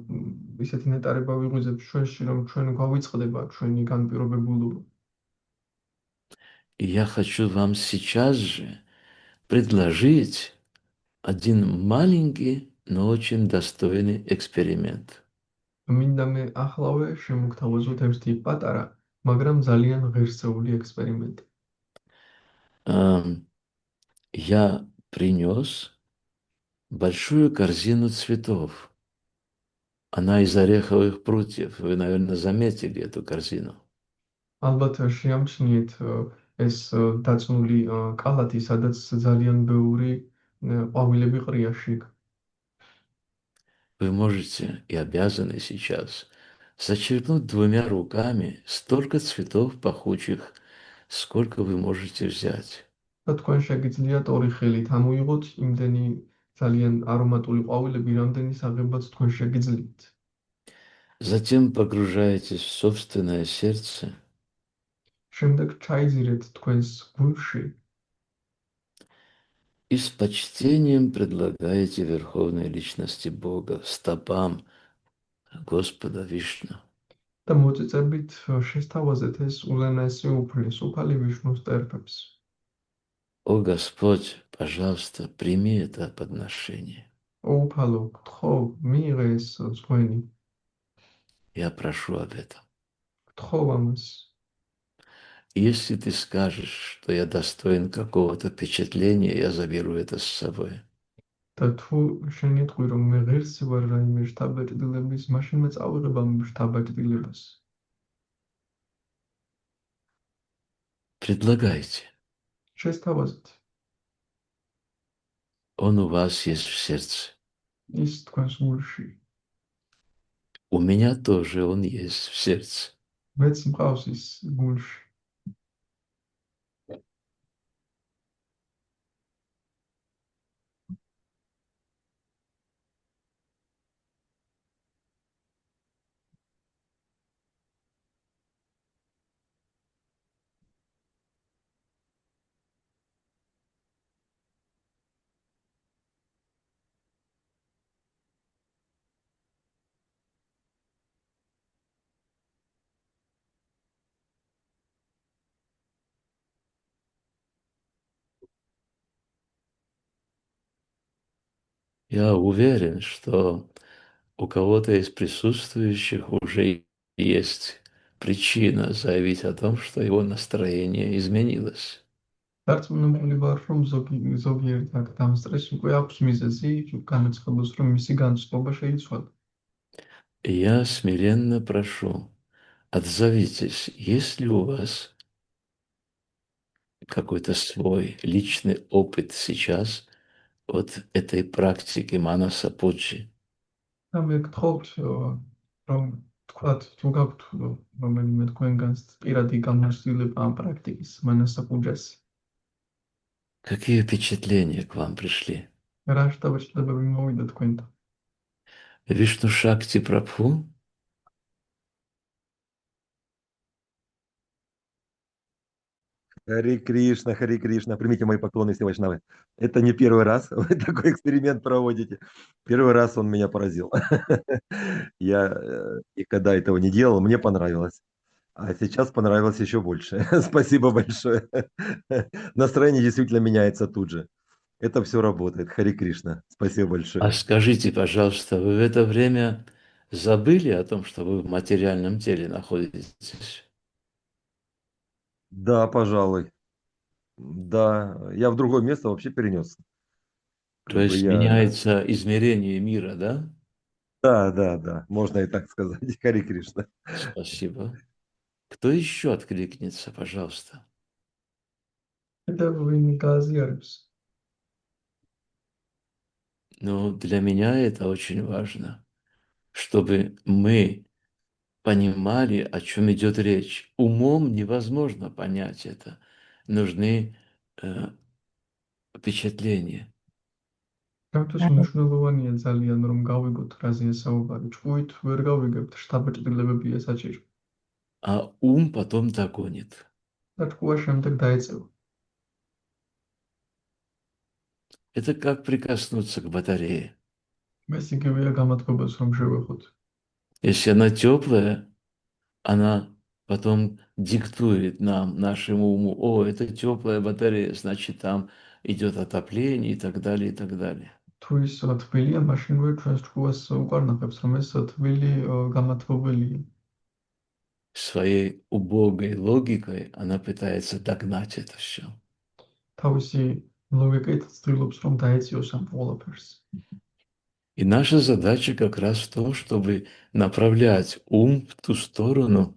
ისეთი ნეტარება ვიღვიძებს ჩვენში, რომ ჩვენ გვავიწყდება ჩვენი განპირობებულობა. И я хочу вам сейчас же предложить один маленький, но очень достойный эксперимент. მინდა მე ახლავე შემოგთავაზოთ ერთი პატარა, მაგრამ ძალიან ღირსეული ექსპერიმენტი. Я принес большую корзину цветов. Она из ореховых прутьев. Вы, наверное, заметили эту корзину. ალბათ შეამჩნიეთ ეს დაწნული კალათი, სადაც ძალიან ბევრი ყვავილები ყრია შიგ. Вы можете и обязаны сейчас зачерпнуть двумя руками столько цветов пахучих, сколько вы можете взять. და თქვენ შეგიძლიათ ორი ხელით ამოიღოთ იმდენი ძალიან არომატული ყვავილები, რამდენის აღებაც თქვენ შეგიძლიათ. Затем погружаетесь в собственное сердце შემდეგ ჩაიძირეთ თქვენს გულში и с почтением предлагаете Верховной Личности Бога, стопам Господа Вишну. და მოწიწებით შესთავაზეთ ეს ულანაესი უფლის, უფალი ვიშნუს ტერფებს. О Господь, пожалуйста, прими это подношение. უფალო, გთხოვ, მიიღე ეს ძღვენი, Я прошу об этом. გთხოვ ამას. Если ты скажешь, что я достоин какого-то впечатления, я заберу это с собой. და თუ შენ იტყვი, რომ მე ღირსი ვარ რაიმე შთაბეჭდილების, მაშინ მე წავიღებ ამ შთაბეჭდილებას. Предлагайте. შესთავაზეთ. Он у вас есть в сердце. ის თქვენს გულში. У меня тоже он есть в сердце. მეც მყავს ის გულში. Я уверен, что у кого-то из присутствующих уже есть причина заявить о том, что его настроение изменилось. დარწმუნებული ვარ, რომ ზოგიერთ აქ დამსწრეს უკვე აქვს მიზეზი განაცხადოს, რომ მისი განწყობა შეიცვალა. И я смиренно прошу, отзовитесь, есть ли у вас какой-то свой личный опыт сейчас от этой практики Манаса Пуджи. და მე გთხოვთ, რომ თქვათ, თუ გაქვთ რომელიმე თქვენგანს პირადი გამოცდილება ამ პრაქტიკის მანასაპუჯას, Какие впечатления к вам пришли? რა შთაბეჭდილებები მოვიდა თქვენთან? Вишну Шакти Прабху? Хари Кришна, примите мои поклоны все вайшнавы. Это не первый раз вы такой эксперимент проводите. Первый раз он меня поразил. Я никогда этого не делал, мне понравилось. А сейчас понравилось еще больше. Спасибо большое. Настроение действительно меняется тут же. Это все работает. Хари Кришна. Спасибо большое. А скажите, пожалуйста, вы в это время забыли о том, что вы в материальном теле находитесь? Да, пожалуй. Да, я в другое место вообще перенес. То есть меняется измерение мира, да? Да, можно и так сказать. Хари Кришна. Спасибо. Кто еще откликнется, пожалуйста? და ვინ გააზიარებს? Ну, для меня это очень важно, чтобы мы понимали, о чем идет речь. Умом невозможно понять это. Нужны впечатления. ჩემთვის მნიშვნელოვანია ძალიან რომ გავიგოთ რაზეა საუბარი. ჭკუით ვერ გავიგებთ, შთაბეჭდილებებია საჭირო. а ум потом догонит. და ჭკუა შემდეგ დაეწევა. Это как прикоснуться к батарее. ეს იგივეა გამათბობას რომ შევეხოთ. Если она теплая, она потом диктует нам, нашему уму, о, это теплая батарея, значит, там идет отопление и так далее, и так далее. თუ ის თბილია, მაშინვე ჩვენს ჭკუას უკარნახებს, რომ ეს თბილი გამათბობელია. Своей убогой логикой она пытается догнать это все. თავისი ლოგიკით ცდილობს რომ დაეციოს ამ ყველაფერს. И наша задача как раз в том, чтобы направлять ум в ту сторону,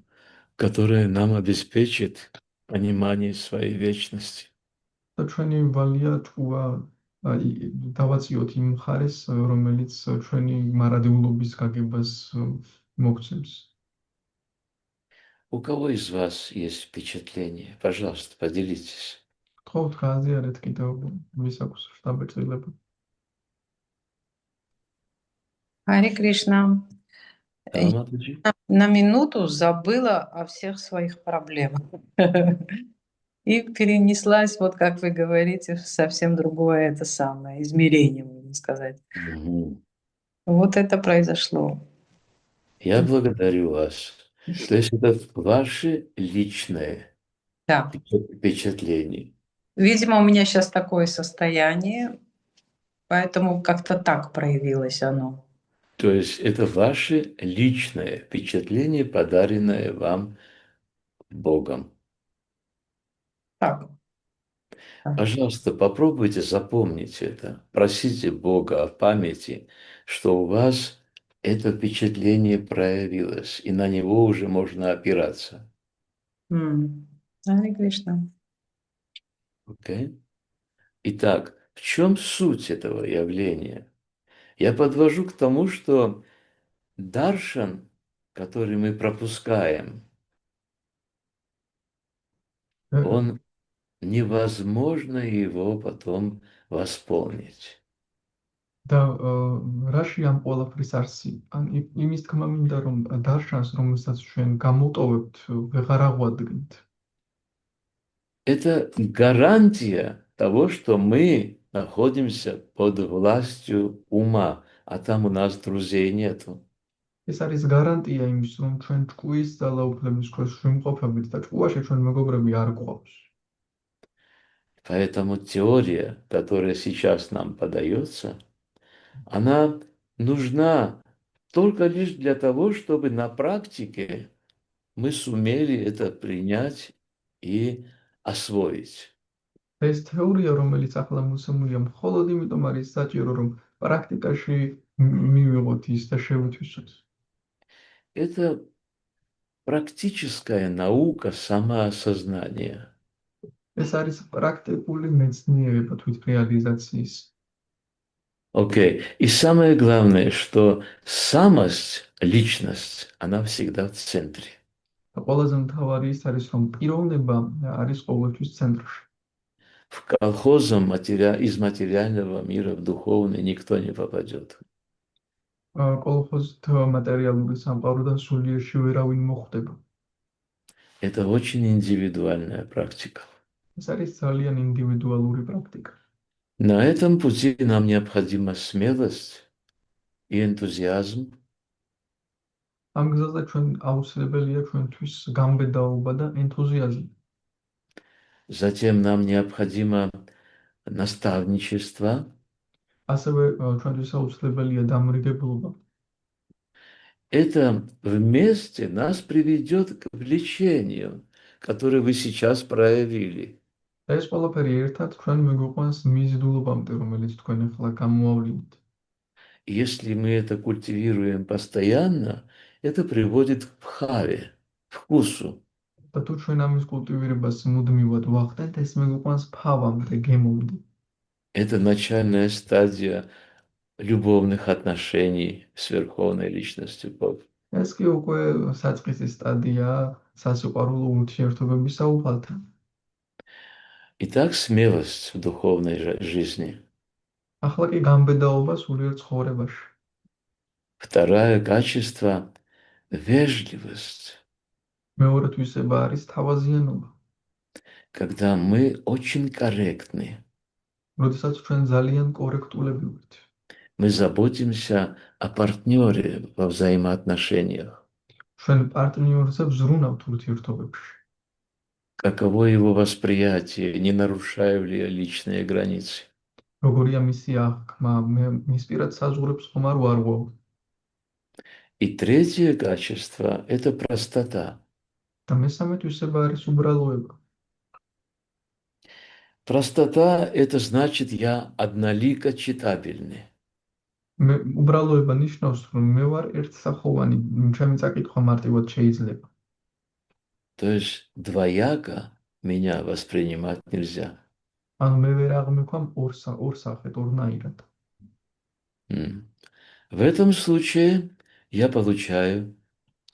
которая нам обеспечит понимание своей вечности. და ჩვენი ვალია ჭკუა დავაციოთ იმ მხარეს, რომელიც ჩვენი მარადიულობის გაგებას მოგცემს. У кого из вас есть впечатление? Пожалуйста, поделитесь. გთხოვთ გააზიარეთ კიდევ ვის აქვს შთაბეჭდილება. Харе Кришна. Я Матаджи? на минуту забыла о всех своих проблемах. И перенеслась, вот как вы говорите, в совсем другое это самое измерение, можно сказать. Мгм. Вот это произошло. Я благодарю вас. То есть это ваше личное Да. впечатление. Видимо, у меня сейчас такое состояние, поэтому как-то так проявилось оно. То есть это ваше личное впечатление, подаренное вам Богом. Так. Пожалуйста, попробуйте запомнить это. Просите Бога о памяти, что у вас это впечатление проявилось, и на него уже можно опираться. Харе Кришна. Окей? Итак, в чем суть этого явления? Я подвожу к тому, что даршан, который мы пропускаем, он невозможно его потом восполнить. და რაში ამ ყველაფრის არსი? ან იმის თქმა მინდა რომ დარშანს რომელსაც ჩვენ გამოვტოვებთ ვეღარ აღვადგინთ. Это гарантия того, что мы находимся под властью ума, а там у нас друзей нету. ეს არის გარანტია იმის რომ ჩვენ ჭკუის ძალაუფლების ქვეშ ვიმყოფებით და ჭკუაში ჩვენ მეგობრები არ გვყავს. Поэтому теория, которая сейчас нам подается, она нужна только лишь для того, чтобы на практике мы сумели это принять и освоить. ეს თეორია, რომელიც ახლა მოსამულია, მხოლოდ იმიტომ არის საჭირო, რომ პრაქტიკაში მივიღოთ ის და შევითვისოთ. Это практическая наука самоосознания. ეს არის პრაქტიკული მეცნიერება თვითრეალიზაციის. Окей. И самое главное, что самость, личность, она всегда в центре. და ყველაზე მთავარი ის არის, რომ პიროვნება არის ყოველთვის ცენტრში. В колхозом из материального мира в духовный никто не попадет. კოლხოზით მატერიალური სამყაროდან სულიერში ვერავინ მოხვდება. Это очень индивидуальная практика. ეს არის ძალიან ინდივიდუალური პრაქტიკა. На этом пути нам необходима смелость и энтузиазм. ამ გზაზე ჩვენ აუცილებელია ჩვენთვის გამბედაობა და ენთუზიაზმი. Затем нам необходимо наставничество. ასევე ჩვენთვის აუცილებელია დამრიგებლობა. Это вместе нас приведет к влечению, которое вы сейчас проявили. და ეს ყველაფერი ერთად ჩვენ მეგვიყვანს მიზიდულობამდე, რომელიც თქვენ ახლა გამოავლინეთ. Если мы это культивируем постоянно, это приводит к бхаве, вкусу. და თუ ჩვენ ამის კულტივირებას მუდმივად ვახდენთ, ეს მეგვიყვანს ფავამდე, გემომდე. Это начальная стадия любовных отношений с Верховной Личностью Бога. ეს კი უკვე საწყისი სტადია სასიყვარულო ურთიერთობების საუბალთან. Итак, смелость в духовной жизни. ახლა კი გამბედაობა სულიერ ცხოვრებაში. Второе качество– вежливость, მეორე თვისება არის თავაზიანობა. когда мы очень корректны. როდესაც ჩვენ ძალიან კორექტულები ვართ. Мы заботимся о партнере во взаимоотношениях. ჩვენ პარტნიორზე ვზრუნავთ ურთიერთობებში. Каково его восприятие, не нарушаю ли я личные границы. როგორია მისი აღქმა, მე მის პირად საზღვრებს ხომ არ ვარღვევ. И третье качество– это простота. და მესამე თვისება არის უბრალოება. Простота– это значит, я однолико читабельный. მე უბრალოება ნიშნავს, რომ მე ვარ ერთსახოვანი, ჩემი წაკითხვა მარტივად შეიძლება. То есть двояко меня воспринимать нельзя. ანუ მე ვერ აღმექვამ ორ სახედ, ორნაირად. В этом случае я получаю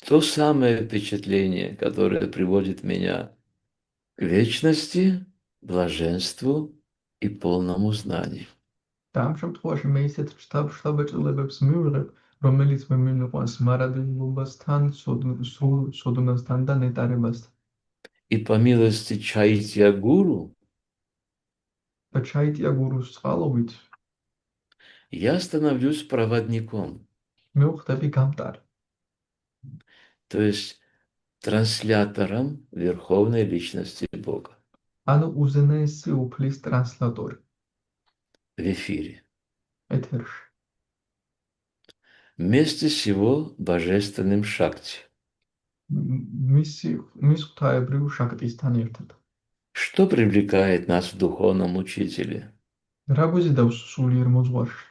то самое впечатление, которое приводит меня к вечности, блаженству и полному знанию. და ამ შემთხვევაში მე ისეთ შთაბეჭდილებებს მივიღებ, რომელიც მე მიყვანს მარადვილობასთან, სოდნასთან და ნეტარებასთან. И по милости Чайтья Гуру და ჩაიტია გურუს წყალობით я становлюсь проводником, მე ვხდები გამტარი, то есть транслятором Верховной Личности Бога ანუ უზენაესი უფლის ტრანსლატორი в эфире. ეთერში. Вместе с его божественным шакти. მის ღვთაებრივ შაქტისთან ერთად. Что привлекает нас в духовном учителе? რა გვიზიდავს სულიერ მოძღვარში?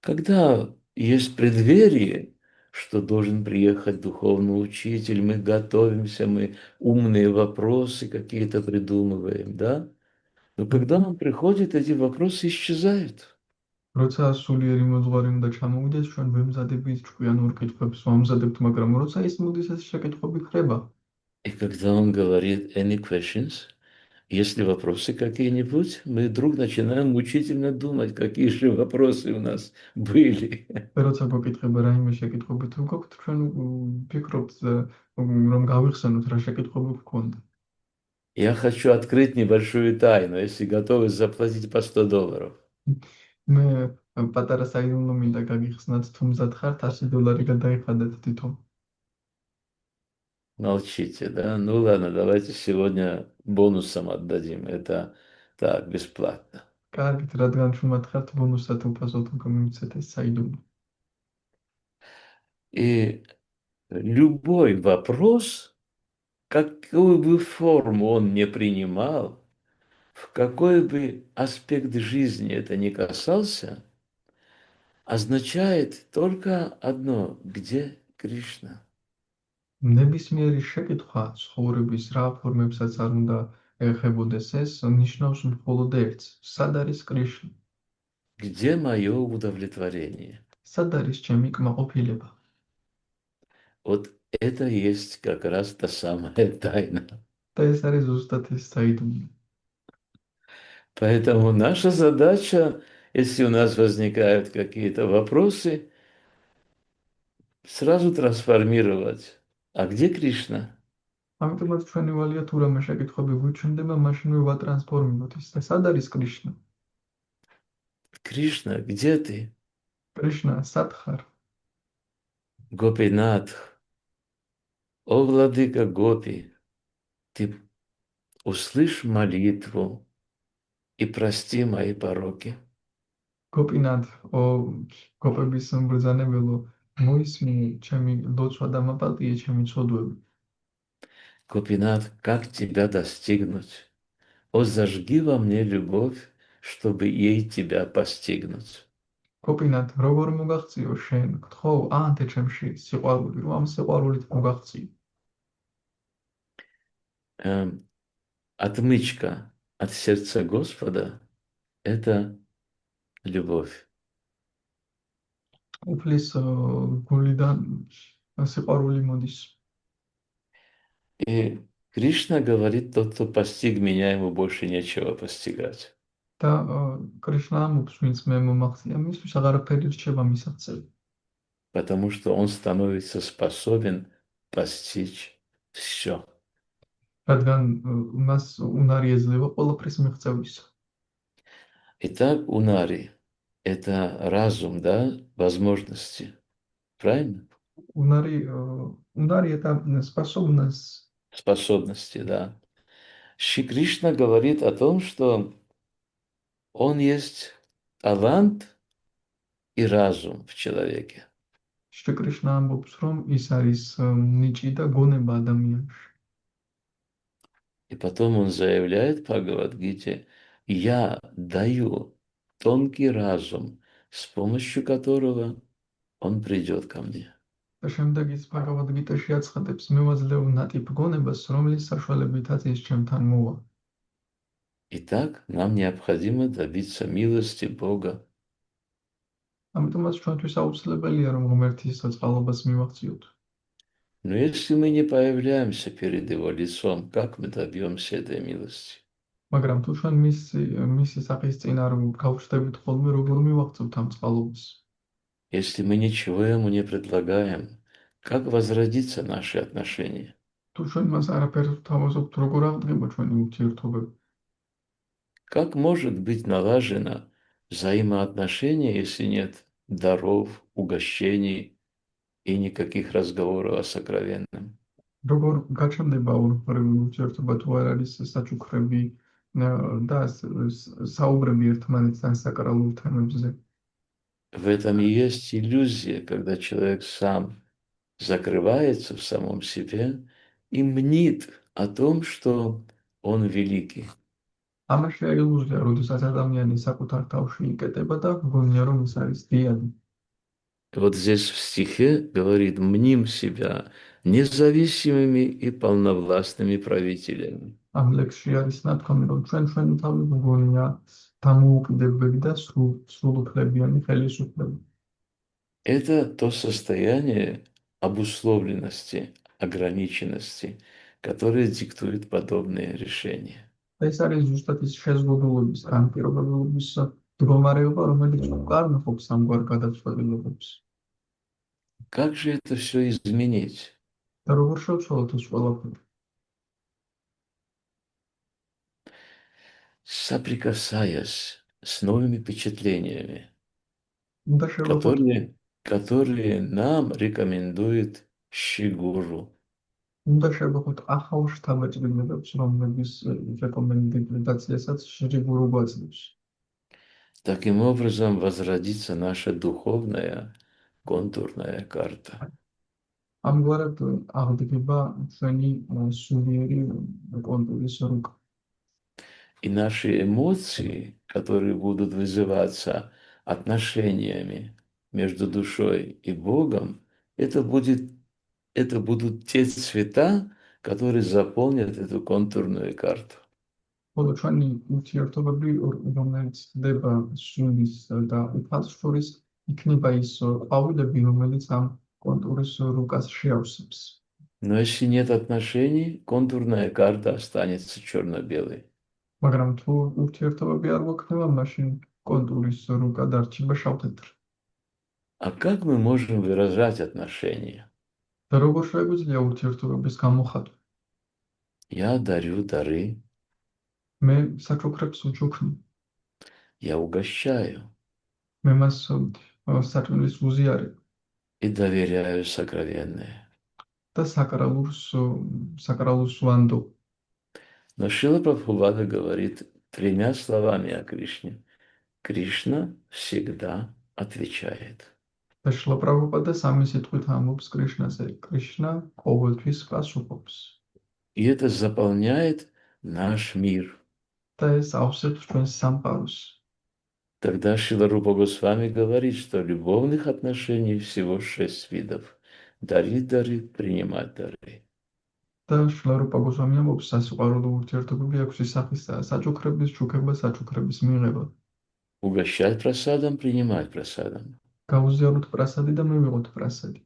Когда есть преддверие, что должен приехать духовный учитель, мы готовимся, мы умные вопросы какие-то придумываем, да? Но когда он приходит, эти вопросы исчезают. როცა სულიერი მოძღვარი უნდა ჩამოვიდეს, ჩვენ ვემზადებით ჭკვიან ორ კითხვებს ვამზადებთ, მაგრამ როცა ის მოდის, ეს შეკითხვები ხდება. И когда он говорит any questions, если вопросы какие-нибудь, мы вдруг начинаем мучительно думать, какие же вопросы у нас были. როცა გეკითხება რაიმე შეკითხვები თუ გქონთ, ჩვენ ვფიქრობთ, რომ გავიხსენოთ რა შეკითხვები გქონდა. Я хочу открыть небольшую тайну, если готовы заплатить по $100. მე პატარა საიდუმლო მინდა გაგიხსნათ, თუ მზად ხართ $100 გადაიხადეთ თვითონ. Молчите, да? Ну ладно, давайте сегодня бонусом отдадим. Это так, бесплатно. კარგით, რადგან შუმად ხართ, ბონუსად უფასოდ გამიმცეთ ეს საიდუმლო. И любой вопрос, какую бы форму он не принимал, в какой бы аспект жизни это ни касался, означает только одно: где Кришна? ნებისმიერი შეკითხვა ცხოვრების რა ფორმებსაც არ უნდა ეხებოდეს, ეს ნიშნავს მხოლოდ ერთს: სად არის კრიშნა? Где мое удовлетворение? სად არის ჩემი კმაყოფილება? Вот это и есть как раз та самая тайна. და ეს არის ზუსტად ეს საიდუმლო. Поэтому наша задача, если у нас возникают какие-то вопросы, сразу трансформировать. А где Кришна? ამიტომაც ჩვენი ვალია თუ რამე შეკითხვები გვიჩნდება, მაშინვე ვატრანსფორმიროთ ის და სად არის კრიშნა? Кришна, где ты? კრიშნა, სად ხარ? Гопинатх, о владыка Гопи, ты услышь молитву и прости мои пороки. გოპინად, გოპების მბრძანებელო, მოისმინე ჩემი ლოცვა და მაპატიე ჩემი ცოდვები. Гопинат, как тебя достигнуть? О, зажги во мне любовь, чтобы ей тебя постигнуть. გოპინად, როგორ მოგაღწიო შენ? გთხოვ, ანთე ჩემში სიყვარული, რომ ამ სიყვარულით მოგაღწიო. Отмычка от сердца Господа – это любовь. უფლის გულიდან სიყვარული მოდის. И Кришна говорит, тот, кто постиг меня, ему больше нечего постигать. და კრიშნა ამბობს, ვინც მე მომახსია, მისთვის აღარაფერი რჩება მისაღწევი. потому что он становится способен постичь все. რადგან მას უნარი ეძლევა ყველაფრის მიღწევისა. Итак, унари – это разум, да, возможности. Правильно? უნარი это способность. Способности, да. Шри Кришна говорит о том, что он есть талант и разум в человеке. შრი კრიშნა ამბობს, რომ ის არის ნიჭი და გონება ადამიანში. И потом он заявляет в Бхагавад-гите: «Я даю тонкий разум, с помощью которого он придет ко мне». და შემდეგ ის ბჰაგავად გიტაში აცხადებს, მე ვაძლევ ნატიფ გონებას, რომლის საშუალებითაც ის ჩემთან მოვა. Итак, нам необходимо добиться милости Бога. ამიტომაც ჩვენთვის აუცილებელია, რომ ღმერთის წყალობას მივახციოთ. Но если мы не появляемся перед Его лицом, как мы добьемся этой милости? მაგრამ თუ ჩვენ მისი სახის წინ არ გავხსდებით ხოლმე, როგორ მივახცევთ ამ წყალობას? Если мы ничего Ему не предлагаем, как возродиться наши отношения? თუ ჩვენ მას არაფერს ვთავაზობთ, როგორ აღდგება ჩვენი ურთიერთობები? Как может быть налажено взаимоотношения, если нет даров, угощений и никаких разговоров о сокровенном? როგორ გაჩნდება ურთიერთობა თუ არ არის საჩუქრები და საუბრები ერთმანეთთან საკრალულ თემებზე? В этом и есть иллюзия, когда человек сам закрывается в самом себе и мнит о том, что он великий. ამაშია ილუზია, როდესაც ადამიანი საკუთარ თავში იკეტება და გონია, რომ ის არის დიადი. Вот здесь в стихе говорит: «Мним себя независимыми и полновластными правителями». ამ ლექსში არის ნათქვამი, რომ ჩვენი თავი გონია დამოუკიდებელი და სრულუფლებიანი ხელისუფლება. Это то состояние обусловленности, ограниченности, которое диктует подобные решения. ეს არის ზუსტად ის შეზღუდულობის, განპირობებულობის მდგომარეობა, რომელიც უკარნახობს ამგვარ გადაწყვეტილებებს. Как же это все изменить? და როგორ შევცვალოთ ეს ყველაფერი? Соприкасаясь с новыми впечатлениями, უნდა შევხვდეთ которые нам рекомендует Шри-Гуру. უნდა შევხვდეთ ახალ შთაბეჭდილებებს, რომლების რეკომენდაციასაც შრი გურუ გვაძლევს. Таким образом возродится наша духовная контурная карта. ამგვარად აღდგება ჩვენი სულიერი კონტურის რუკა. И наши эмоции, которые будут вызываться отношениями между душой и Богом, это будут те цвета, которые заполнят эту контурную карту. ხოლო ჩვენი ურთიერთობები, რომელიც ხდება სულის და უფალს შორის, იქნება ის ყვავილები, რომელიც ამ კონტურის რუკას შეავსებს. Но если нет отношений, контурная карта останется черно-белой. მაგრამ თუ ურთიერთობები არ გვექნება, მაშინ კონტურის რუკა დარჩება შავ-თეთრი. А как мы можем выражать отношения? და როგორ შეგვიძლია ურთიერთობების გამოხატვა? Я дарю дары, მე საჩუქრებს ვჩუქნი, я угощаю მე მას საჭმლის ვუზიარებ и доверяю сокровенное. და საკრალულს ვანდო. Но Шрила Прабхупада говорит тремя словами о Кришне. Кришна всегда отвечает. და შრილა პრაბჰუპადა სამი სიტყვით ამბობს კრიშნაზე. კრიშნა ყოველთვის პასუხობს. И это заполняет наш мир. და ეს ავსებს ჩვენს სამყაროს. Тогда Шрила Рупа Госвами говорит, что любовных отношений всего 6 видов. Дарить дары, принимать дары. და შრილა რუპა გოსვამი ამბობს, სასიყვარულო ურთიერთობები 6 სახისაა: საჩუქრების ჩუქება, საჩუქრების მიღება. Угощать прасадом, принимать прасадом. გავუზიაროთ პრასადი და მივიღოთ პრასადი.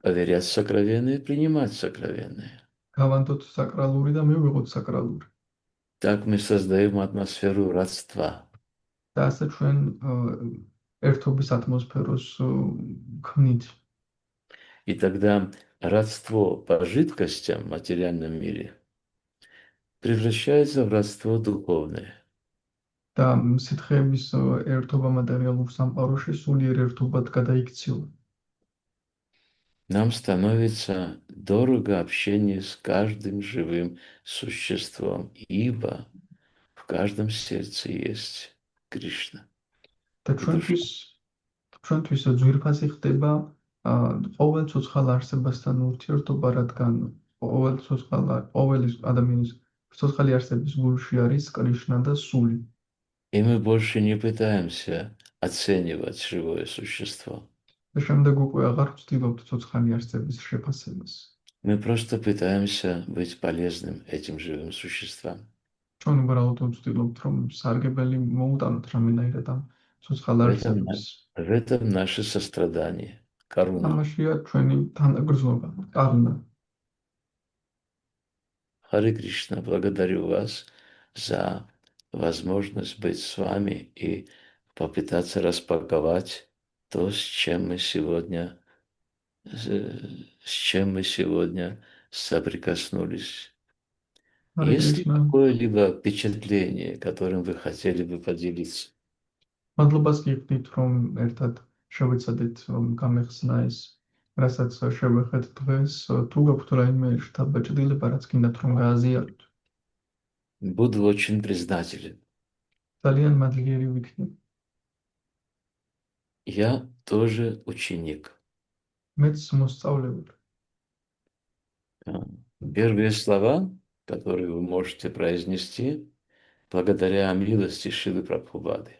Доверять сокровенное, принимать сокровенное. გავანდოთ საკრალური და მივიღოთ საკრალური. Так мы создаем атмосферу родства. და ასე ჩვენ ერთობის ატმოსფეროს ქმნით. И тогда родство по жидкостям в материальном мире превращается в родство духовное. და სითხეების ერთობა მატერიალურ სამყაროში სულიერ ერთობად გადაიქცილა. Нам становится дорого общение с каждым живым существом, ибо в каждом сердце есть Кришна. და ჩვენთვის ძვირფასი ხდება ყოველ ცოცხალ არსებასთან ურთიერთობა, რადგან ყოველი ადამიანის ცოცხალი არსების გულში არის კრიშნა და სული. И мы больше не пытаемся оценивать живое существо. და შემდეგ უკვე აღარ ვცდილობთ ცოცხალი არსების შეფასებას. Мы просто пытаемся быть полезным этим живым существам. ჩვენ უბრალოდ ვცდილობთ, რომ სარგებელი მოუტანოთ რამენაირად ამ ცოცხალ არსებებს. В этом наше сострадание, каруна. ამაშია ჩვენი თანაგრძნობა, კარუნა. Харе Кришна, благодарю вас за возможность быть с вами и попытаться распаковать то, с чем мы сегодня соприкоснулись. Харе Есть ли Кришна. какое-либо впечатление, которым вы хотели бы поделиться? მადლობას გიხდით, რომ ერთად შევეცადეთ გამეხსნა ეს, რასაც შევეხეთ დღეს, თუ გაქვთ რაიმე შთაბეჭდილება, რაც გინდათ რომ გააზიაროთ. Буду очень признателен. ძალიან მადლიერი ვიქნები. Я тоже ученик. მეც მოსწავლე. Первые слова, которые вы можете произнести, благодаря милости Шилы Прабхупады.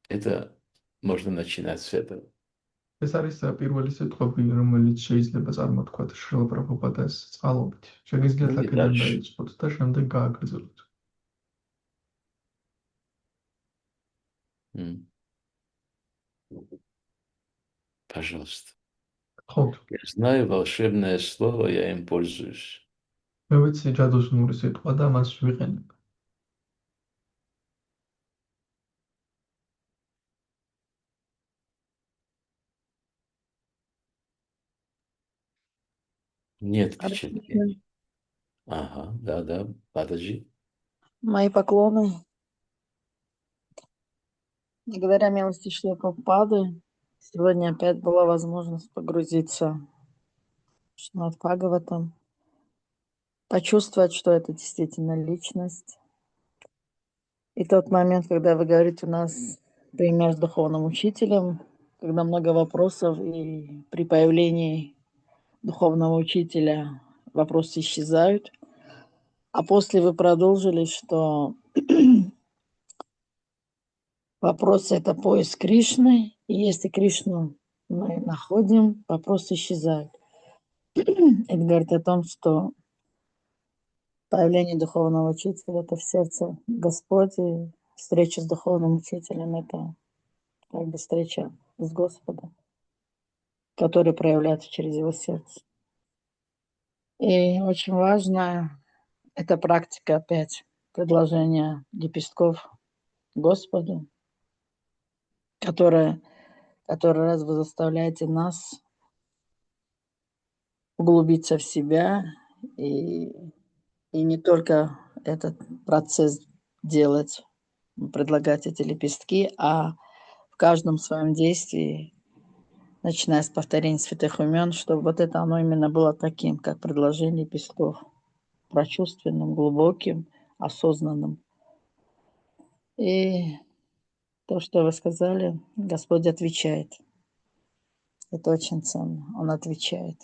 Это можно начинать с этого. ეს არის პირველი ситყვები, რომელიც შეიძლება წარმოთქვათ შრილა პრაბჰუპადას წყალობით. შეგიძლიათ აქედან დაიწყოთ და შემდეგ გააგრძელოთ. Пожалуйста. Ход. Я знаю волшебное слово, я им пользуюсь. მე ვიცი ჯადოსნური სიტყვა და მას ვიყენებ. Нет впечатлений. Ага, да, подожди. Мои поклоны. Благодаря милости Шрилы Прабхупады сегодня опять была возможность погрузиться в Шримад Бхагаватам, почувствовать, что это действительно личность. И тот момент, когда вы говорите, у нас пример с духовным учителем, когда много вопросов, и при появлении духовного учителя вопросы исчезают. А после вы продолжили, что вопрос — это поиск Кришны, и если Кришну мы находим, вопросы исчезают. Это говорит о том, что появление духовного учителя — это в сердце Господь, и встреча с духовным учителем — это как бы встреча с Господом, которая проявляется через его сердце. И очень важная эта практика опять предложения лепестков Господу, которая раз вы заставляете нас углубиться в себя и не только этот процесс делать, предлагать эти лепестки, а в каждом своем действии, начиная с повторения святых имен, чтобы вот это оно именно было таким, как предложение лепестков, прочувственным, глубоким, осознанным. И то, что вы сказали, Господь отвечает. Это очень ценно. Он отвечает.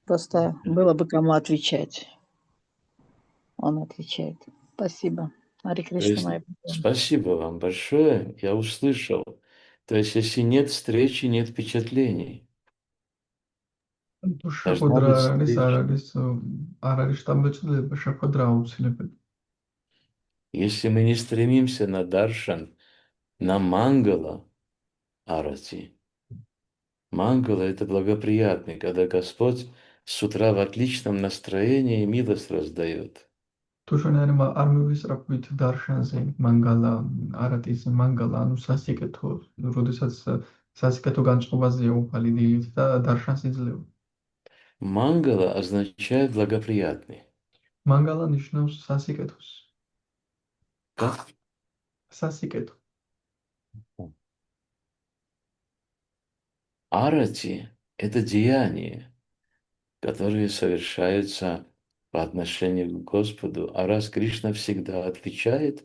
Просто было бы кому отвечать. Он отвечает. Спасибо. Харе Кришна. Спасибо вам большое. Я услышал. То есть, если нет встречи, нет впечатлений. Если мы не стремимся на даршан, на мангала арати. Мангала — это благоприятный, когда Господь с утра в отличном настроении милость раздает. თუ ჩვენ არ მივისწრაფვით დარშანზე მანგალა, არატის მანგალა, ანუ სასიკეთო, როდესაც სასიკეთო განწყობაზეა უფალი დილით და დარშანს იძლევა. Мангала означает благоприятный. მანგალა ნიშნავს სასიკეთოს. Как? სასიკეთო. Арати– это деяние, которые совершаются по отношению к Господу. А раз Кришна всегда отвечает,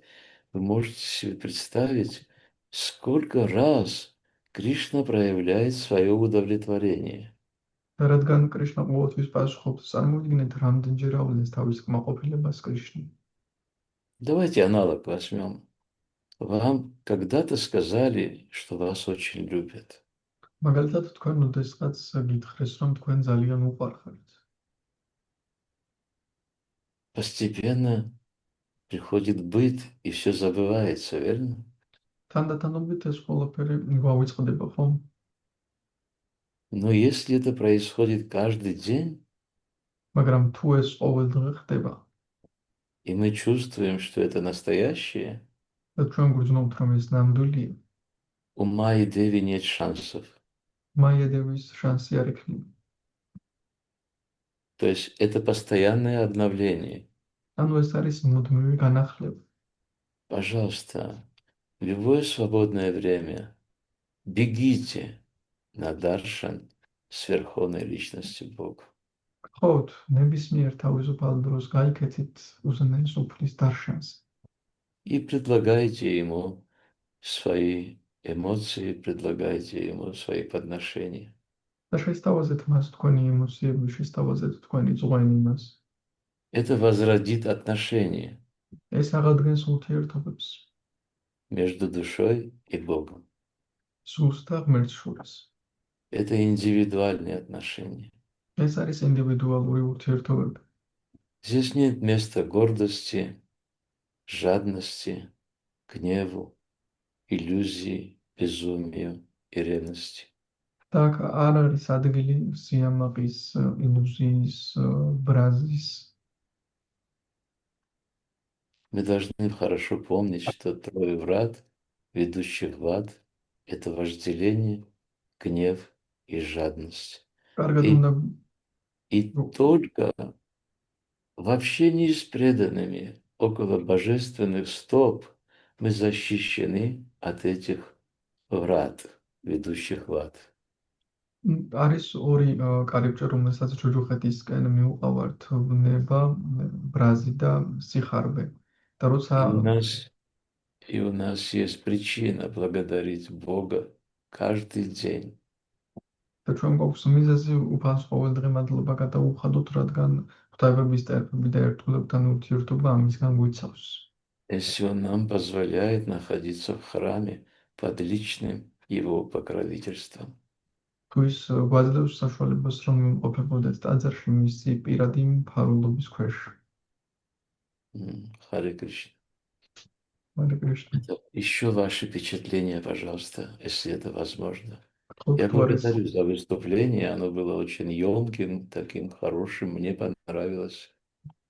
вы можете себе представить, сколько раз Кришна проявляет свое удовлетворение. და რადგან კრიშნა ყოველთვის პასუხობს, წარმოიდგინეთ, რამდენჯერ აავლენს თავის კმაყოფილებას კრიშნა. Давайте аналог возьмем. Вам когда-то сказали, что вас очень любят. მაგალითად, თქვენ ოდესღაც გითხრეს, რომ თქვენ ძალიან უყვარხართ. Постепенно приходит быт, и все забывается, верно? თანდათანობით ეს ყველაფერი გვავიწყდება, ხო? Но если это происходит каждый день, მაგრამ თუ ეს ყოველდღე ხდება и мы чувствуем, что это настоящее, და ჩვენ გვგრძნობთ, რომ ეს ნამდვილია, у Майи Деви нет шансов. მაიადევის შანსი არ იქნება. То есть это постоянное обновление. ანუ ეს არის მუდმივი განახლება. Пожалуйста, в любое свободное время бегите на даршан с Верховной Личностью Бога. გთხოვთ, ნებისმიერ თავისუფალ დროს გაიქეთით უზენაეს უფლის დარშანს И предлагайте ему свои эмоции, предлагайте ему свои подношения. და შესთავაზეთ მას თქვენი ემოციები, შესთავაზეთ თქვენი წვენი მას. Это возродит отношения ეს აღადგენს ურთიერთობებს между душой и Богом. სულს და ღმერთს შორის. Это индивидуальные отношения. ეს არის ინდივიდუალური ურთიერთობები. Здесь нет места гордости, жадности, гневу, иллюзии, безумию и ревности. და აქ არ არის ადგილი სიამაყის, ილუზიის, ბრაზის. Мы должны хорошо помнить, что трое врат, ведущих в ад, это вожделение, гнев и жадность. კარგად И, უნდა и только в общении с преданными около божественных стоп мы защищены от этих врат, ведущих в ад. არის ორი კარიბჭე, რომელსაც ჯოჯოხეთისკენ მიუყავართ ნება, ბრაზი და სიხარბე. და როცა И у нас есть причина благодарить Бога каждый день. და ჩვენ გვაქვს მიზეზი უფალს ყოველდღე მადლობა გადაუხადოთ, რადგან ღვთაებების ტერფები და ერთგულებთან ურთიერთობა ამისგან გვიცავს. Если Он нам позволяет находиться в храме под личным Его покровительством. თუ ის გვაძლევს საშუალებას, რომ ვიმყოფებოდეთ ტაძარში მისი პირადი მფარველობის ქვეშ. Харе Кришна. Харе Кришна. Еще ваши впечатления, пожалуйста, если это возможно. გთხოვთ, Я თუ არის благодарю за выступление, оно было очень емким, таким хорошим, мне понравилось.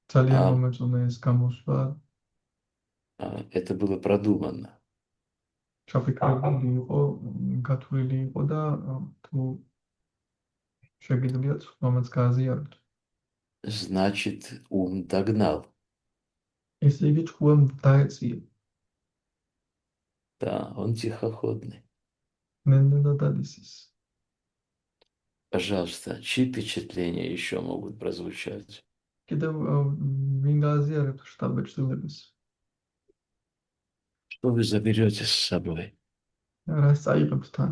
ძალიან მომეწონა ეს გამოსვლა. Это было продуманно. ჩაფიქრებული იყო, გათვლილი იყო და თუ შეგიძლიათ მომაც გააზიაროთ. Значит, ум догнал. ესე იგი ჭკუამ დაეწია. Да, он тихоходный. ნელ-ნელა დადის ის. Пожалуйста, чьи впечатления еще могут прозвучать? კიდევ ვინ გააზიარებთ შტაბ-ბეჭდილებას? Что вы заберете с собой? რას წაიღებთ თან?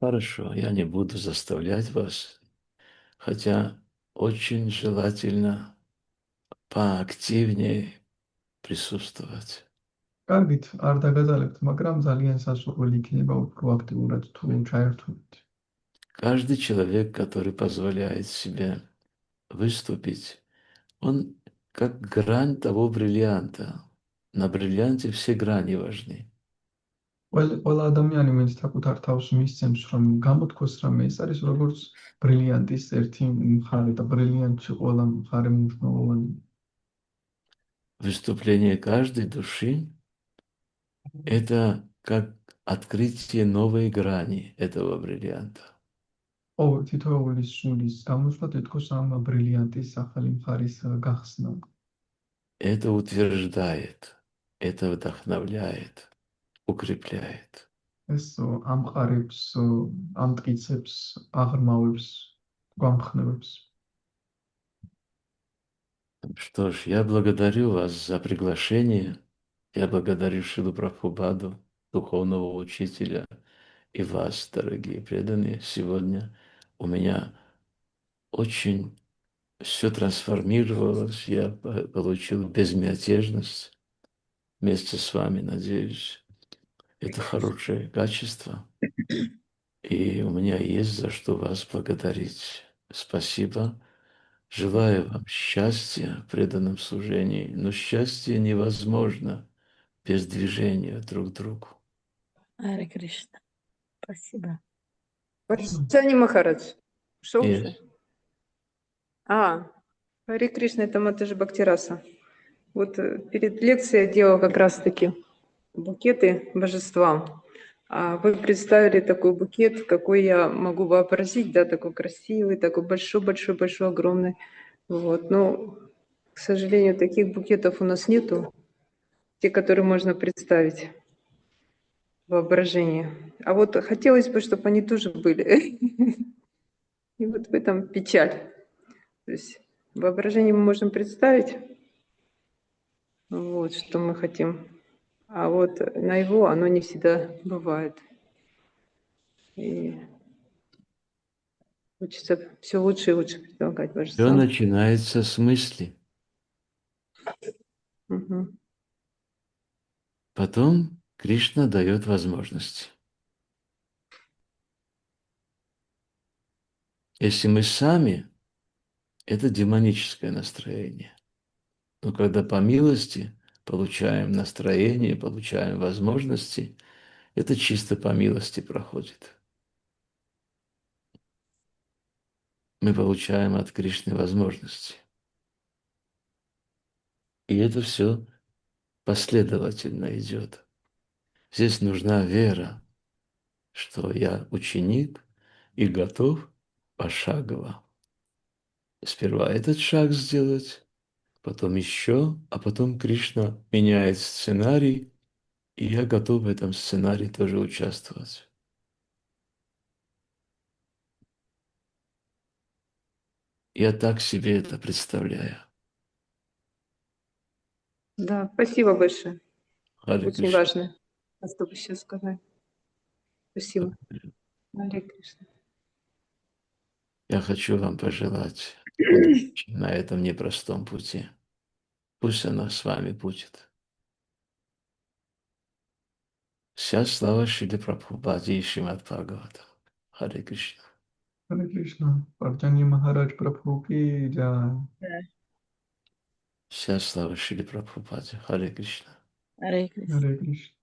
Хорошо, я не буду заставлять вас, хотя очень желательно поактивнее присутствовать. კარგით, არ დაგაზალებთ, მაგრამ ძალიან სასურველი იქნება უფრო აქტიურად თუ ჩაერთვით. Каждый человек, который позволяет себе выступить, он как грань того бриллианта. На бриллианте все грани важны. ყველა ადამიანი ვინც საკუთარ თავს მისცემს რომ გამოთქვას რამე ეს არის როგორც ბრილიანტის ერთი მხარე და ბრილიანტში ყველა მხარე მნიშვნელოვანი. Выступление каждой души – это как открытие новой грани этого бриллианта. თითოეული სულის გამოსვლა თითქოს ამ ბრილიანტის ახალი მხარის გახსნა. Это утверждает, это вдохновляет, укрепляет. ეს ამყარებს, ამტკიცებს, აღრმავებს, გვამხნევებს. Что ж, я благодарю вас за приглашение. Я благодарю Шрилу Прабхупаду, духовного учителя, и вас, дорогие преданные. Сегодня у меня очень все трансформировалось. Я получил безмятежность вместе с вами, надеюсь. Это хорошее качество. И у меня есть за что вас благодарить. Спасибо. Желаю вам счастья в преданном служении. Но счастье невозможно без движения друг к другу. Аре Кришна. Спасибо. Ватсани Махарадж. Шел Yes. уже? Харе Кришна, это Матаджи Бхактираса. Вот перед лекцией я делала как раз-таки букеты божествам. А вы представили такой букет, какой я могу вообразить, да, такой красивый, такой большой-большой-большой, огромный. Вот. Но, к сожалению, таких букетов у нас нету, те, которые можно представить в воображении. А вот хотелось бы, чтобы они тоже были. И вот в этом печаль. То есть в воображении мы можем представить, вот, что мы хотим. А вот наяву оно не всегда бывает. И хочется все лучше и лучше предлагать Все божествам. начинается с мысли. Мгм. Потом Кришна дает возможности. Если мы сами, это демоническое настроение. Но когда по милости получаем настроение, получаем возможности, это чисто по милости проходит. Мы получаем от Кришны возможности. И это все последовательно идет. Здесь нужна вера, что я ученик и готов пошагово. Сперва этот шаг сделать, потом еще, а потом Кришна меняет сценарий, и я готов в этом сценарии тоже участвовать. Я так себе это представляю. Да, спасибо большое. Харе Очень Кришна. важно, что вы сейчас сказали. Спасибо. Харе Кришна. Я хочу вам пожелать удачи на этом непростом пути. Пусть она с вами будет. Вся слава Шриле Прабхупаде и Шримад Бхагаватам. Харе Кришна. Харе Кришна. Парджани Махарадж Прабху ки джай. Вся слава Шриле Прабхупаде. Харе Кришна. Аре Кришна. Харе Кришна.